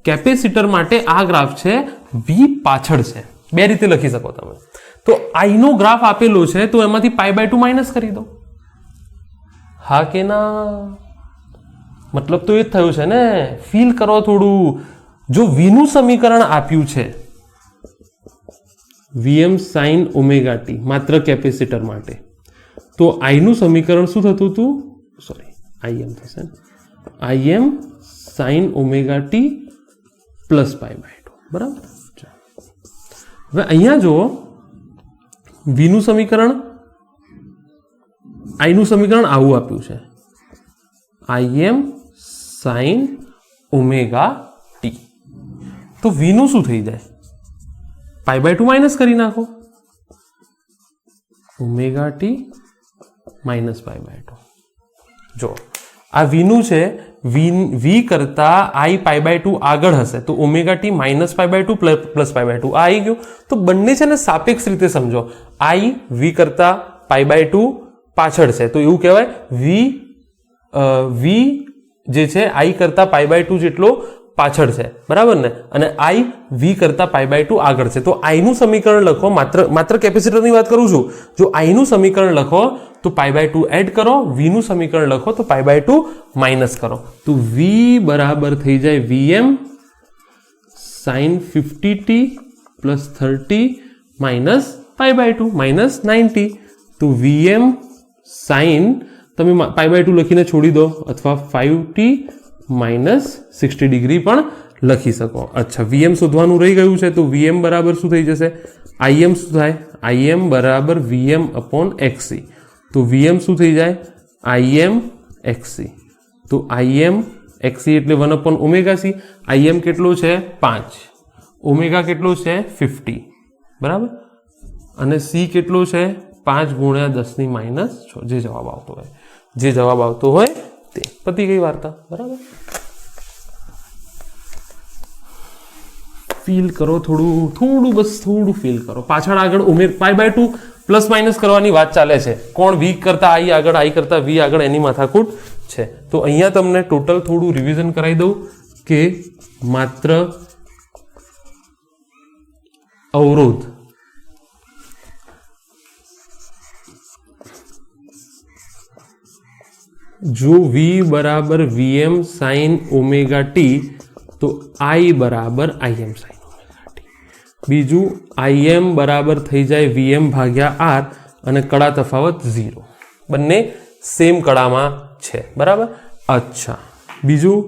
કેપેસિટર માટે આ ગ્રાફ છે, V પાછળ છે. બે રીતે લખી શકો તમે. તો I નો ગ્રાફ આપેલો છે, તો એમાંથી π/2 માઇનસ કરી દો, હા કે ના? મતલબ તો એ જ થયું છે ને. ફીલ કરો થોડું. જો V નું સમીકરણ આપ્યું છે Vm sin ઓમેગા t માત્ર કેપેસિટર માટે, તો I નું સમીકરણ શું થતું હતું? સોરી, Im થશે, Im sin omega t plus π/2, બરાબર? હવે અહીંયા જો V નું સમીકરણ, I નું સમીકરણ આવું આપ્યું છે, Im sin ઓમેગા t. તો V નું શું થઈ જાય? π/2 માઇનસ કરી નાખો, ઓમેગા t માઇનસ π/2. જો આ V નું છે, V કરતા I π/2 આગળ હશે, તો ઓમેગા t માઇનસ π/2 પ્લસ π/2 આ આવી ગયું. તો બંને છે ને સાપેક્ષ રીતે સમજો. I V કરતા π/2 પાછળ છે, તો એવું કહેવાય V જે છે I કરતા π/2 જેટલો પાછળ છે, બરાબર ને? અને I V કરતા π/2 આગળ છે. તો I નું સમીકરણ લખો, માત્ર કેપેસિટરની વાત કરું છું. જો I નું સમીકરણ લખો તો π/2 એડ કરો, V નું સમીકરણ લખો તો π/2 માઇનસ કરો. તો V બરાબર થઈ જાય Vm sin 50t plus 30 minus π/2 minus 90. તો Vm sin, તમે π/2 લખીને છોડી દો, અથવા 5t માઇનસ 60 ડિગ્રી પણ લખી શકો. અચ્છા, Vm શોધવાનું રહી ગયું છે, તો Vm બરાબર શું થઈ જશે? Im શું થાય? Im બરાબર Vm/xc. તો Vm શું થઈ જાય? Im XC. તો IM XC એટલે 1/ωc. IM કેટલું છે 5, ઓમેગા કેટલું છે 50, બરાબર, અને C કેટલું છે 5 × 10⁻6, જે જવાબ આવતો હોય તે. પતી ગઈ વાર્તા, બરાબર. ફીલ કરો થોડું બસ થોડું ફીલ કરો. પાછળ આગળ π/2 પ્લસ માઇનસ કરવાની વાત ચાલે છે. કોણ V કરતા I આગળ, I કરતા V આગળ, એની માથાકૂટ છે. તો અહીંયા તમને ટોટલ થોડું રિવિઝન કરાવી દઉં કે માત્ર અવરોધ જો V બરાબર Vm sin ωt તો I બરાબર Im sin ωt. બીજું Im બરાબર થઈ જાય Vm ભાગ્યા R અને કડા તફાવત 0. બંને સેમ કડામાં છે, બરાબર. અચ્છા, બીજું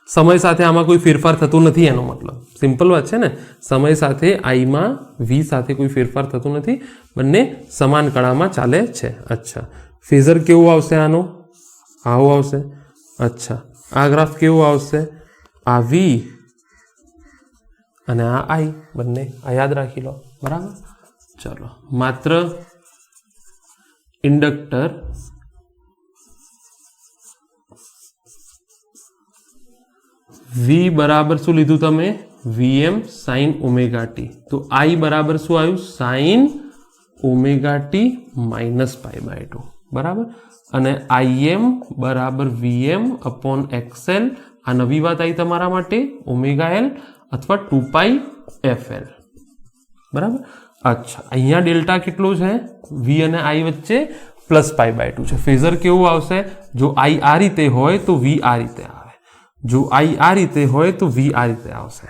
સમય સાથે આમાં કોઈ ફેરફાર થતું નથી, એનો મતલબ સિમ્પલ વાત છે ને. સમય સાથે I માં V સાથે કોઈ ફેરફાર થતું નથી, બંને સમાન કળામાં ચાલે છે. અચ્છા, ફેઝર કેવું આવશે? આનો આવું આવશે. અચ્છા, આ ગ્રાફ કેવું આવશે? આ V અને આ I, બંને આ યાદ રાખી લો, બરાબર. ચલો, માત્ર ઇન્ડક્ટર V બરાબર શું લીધું તમે? Vm sin ωt. તો I બરાબર શું આવ્યું? sin ωt minus π/2, બરાબર. અને Im બરાબર Vm upon XL. આ નવી વાત આવી તમારા માટે, ωL અથવા 2πfL, બરાબર. અચ્છા, અહીંયા ડેલ્ટા કેટલું છે? V અને I વચ્ચે પ્લસ π/2 છે. ફેઝર કેવું આવશે? જો I આ રીતે હોય તો V આ રીતે આવે. જો I આ રીતે હોય તો V આ રીતે આવશે.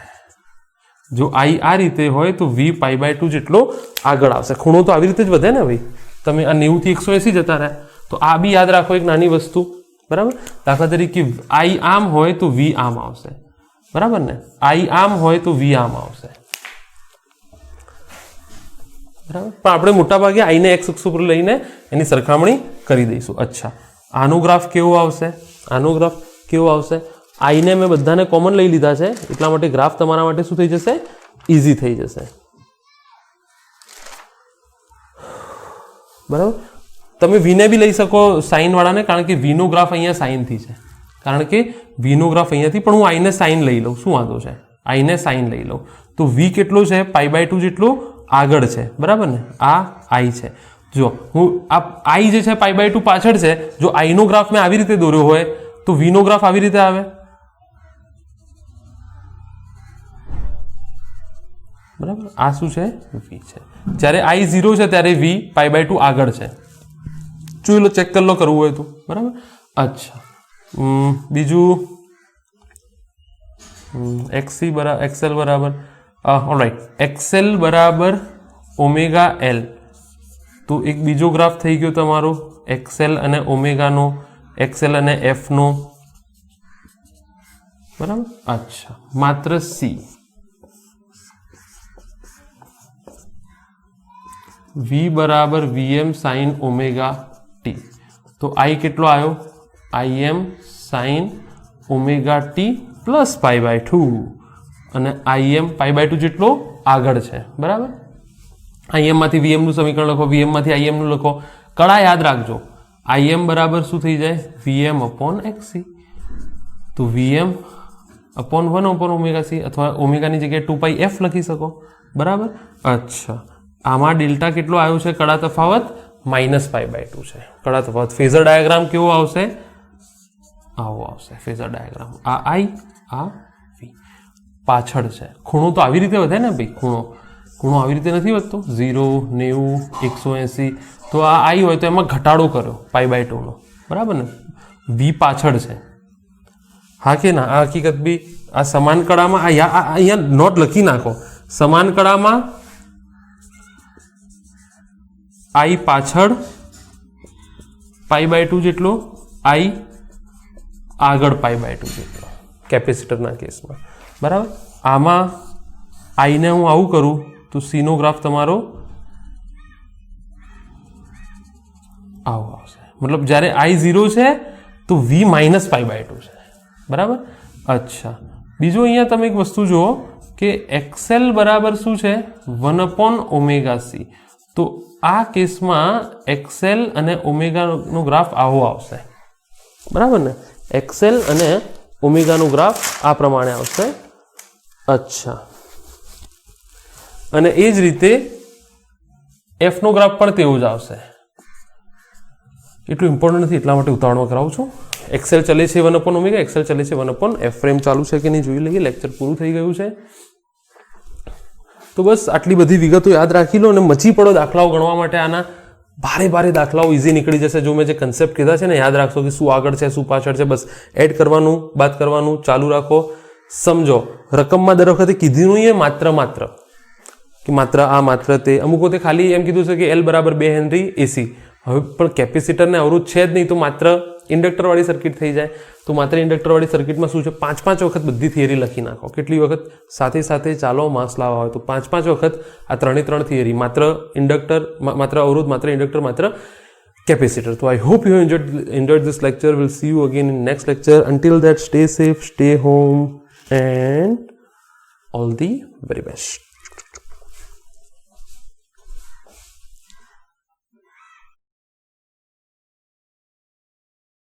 જો I આ રીતે હોય તો V π/2 જેટલો આગળ આવશે. ખૂણો તો આવી રીતે જ વધે ને ભાઈ. તમે આ 90 થી 180 જતા રહ્યા, તો આ બી યાદ રાખો એક નાની વસ્તુ, બરાબર. દાખલા તરીકે I આમ હોય તો V આમ આવશે, બરાબર ને. I આમ હોય તો V આમ આવશે, બરાબર. પણ આપણે મોટા ભાગે I ને x અક્ષ ઉપર લઈને એની સરખામણી કરી દઈશું. અચ્છા, આનો ગ્રાફ કેવો આવશે? આનો ગ્રાફ કેવો આવશે? I ને મેં બધાને કોમન લઈ લીધા છે, એટલા માટે ગ્રાફ તમારા માટે શું થઈ જશે? ઇઝી થઈ જશે, બરાબર. તમે V ને બી લઈ શકો સાઇન વાળાને, કારણ કે V નો ગ્રાફ અહીંયા સાઇન થી છે, કારણ કે V નો ગ્રાફ અહીંયાથી. પણ હું I ને સાઇન લઈ લઉં, શું વાંધો છે? I ને સાઇન લઈ લઉં તો V કેટલો છે? π/2 જેટલો આગળ છે, બરાબર ને. આ I છે. જો હું આ I જે છે π/2 પાછળ છે. જો I નો ગ્રાફ મેં આવી રીતે દોર્યો હોય તો V નો ગ્રાફ આવી રીતે આવે, બરાબર. આ શું છે? V છે. જ્યારે I 0 છે ત્યારે V π/2 આગળ છે. જોઈ લો, ચેક કરી લો કરવું હોય તો, બરાબર. અચ્છા, બીજું XL બરાબર ઓલરાઈટ, XL બરાબર ωL. તો એક બીજો ગ્રાફ થઈ ગયો તમારો XL અને ઓમેગાનો, XL અને F નો, બરાબર. અચ્છા, માત્ર C. V બરાબર Vm sin ωt. તો I કેટલો આવ્યો? Im sin ωt પ્લસ π/2 અને Im π/2 જેટલો આગળ છે, બરાબર. Im માંથી Vm નું સમીકરણ લખો, Vm માંથી Im નું લખો. કળા યાદ રાખજો, Im બરાબર શું થઈ જાય? Vm upon XC. તો Vm upon 1/ωc અથવા ઓમેગાની જગ્યાએ 2πf લખી શકો, બરાબર. અચ્છા, આમાં ડેલ્ટા કેટલો આવ્યો છે? કડા તફાવત માઇનસ π/2 છે. કડા તફાવત. ફેઝર ડાયાગ્રામ કેવો આવશે? આવો આવશે ફેઝર ડાયાગ્રામ. આ I, આ V. પાછળ છે. ખૂણો તો આવી રીતે વધે ને ભાઈ, ખૂણો આવી રીતે નથી વધતો. 0, 90, 180. તો આ I હોય તો એમાં ઘટાડો કર્યો π/2 નો, બરાબર ને. V પાછળ છે, હા કે ના? આ હકીકત બી આ સમાન કળામાં અહીંયા નોટ લખી નાખો. સમાન કળામાં I પાછળ π/2 જેટલો, I આગળ π/2 જેટલો, કેપેસિટરના કેસમાં, બરાબર. આમાં I ને હું આવું કરું તો C નો ગ્રાફ તમારો આવું આવશે, મતલબ જ્યારે I 0 છે તો V માઇનસ પાઈ બાય 2 છે, બરાબર. અચ્છા, બીજું અહીંયા તમે એક વસ્તુ જુઓ કે XL બરાબર શું છે 1/ωc. તો આ કેસમાં XL અને ઓમેગાનો ગ્રાફ આવો આવશે, બરાબર ને. XL અને ઓમેગાનો ગ્રાફ આ પ્રમાણે આવશે. અચ્છા, અને એ જ રીતે F નો ગ્રાફ પણ તેવો જ આવશે. એટલું ઇમ્પોર્ટન્ટ નથી એટલા માટે ઉતાવળમાં કરાવું છું. XL ચલે છે 1/ω, XL ચલે છે 1/F. ફ્રેમ ચાલુ છે કે નહીં જોઈ લઈએ. લેક્ચર પૂરું થઈ ગયું છે. તો બસ આટલી બધી વિગતો યાદ રાખી લો અને મચી પડો દાખલાઓ ગણવા માટે. આના ભારે દાખલાઓ ઇઝી નીકળી જશે જો મેં જે કન્સેપ્ટ કીધા છે ને યાદ રાખશો કે શું આગળ છે શું પાછળ છે. બસ એડ કરવાનું, બાદ કરવાનું ચાલુ રાખો. સમજો રકમમાં દર વખતે કીધું નહીં માત્ર કે માત્ર આ માત્ર તે. અમુક વખતે ખાલી એમ કીધું છે કે L બરાબર 2 હેનરી AC. હવે પણ કેપેસિટરને અવરોધ છે જ નહીં તો માત્ર ઇન્ડક્ટર વાળી સર્કિટ થઈ જાય. તો માત્ર ઇન્ડક્ટર વાળી સર્કિટમાં શું છે 5 વખત બધી થિયરી લખી નાખો. કેટલી વખત? સાથે ચાલો માસ લાવવા હોય તો 5 વખત આ 3 થિયરી. માત્ર ઇન્ડક્ટર, માત્ર અવરોધ, માત્ર ઇન્ડક્ટર, માત્ર કેપેસિટર. તો I hope you enjoyed this lecture. We'll see you again in next lecture. Until that, stay safe, stay home and all the very best.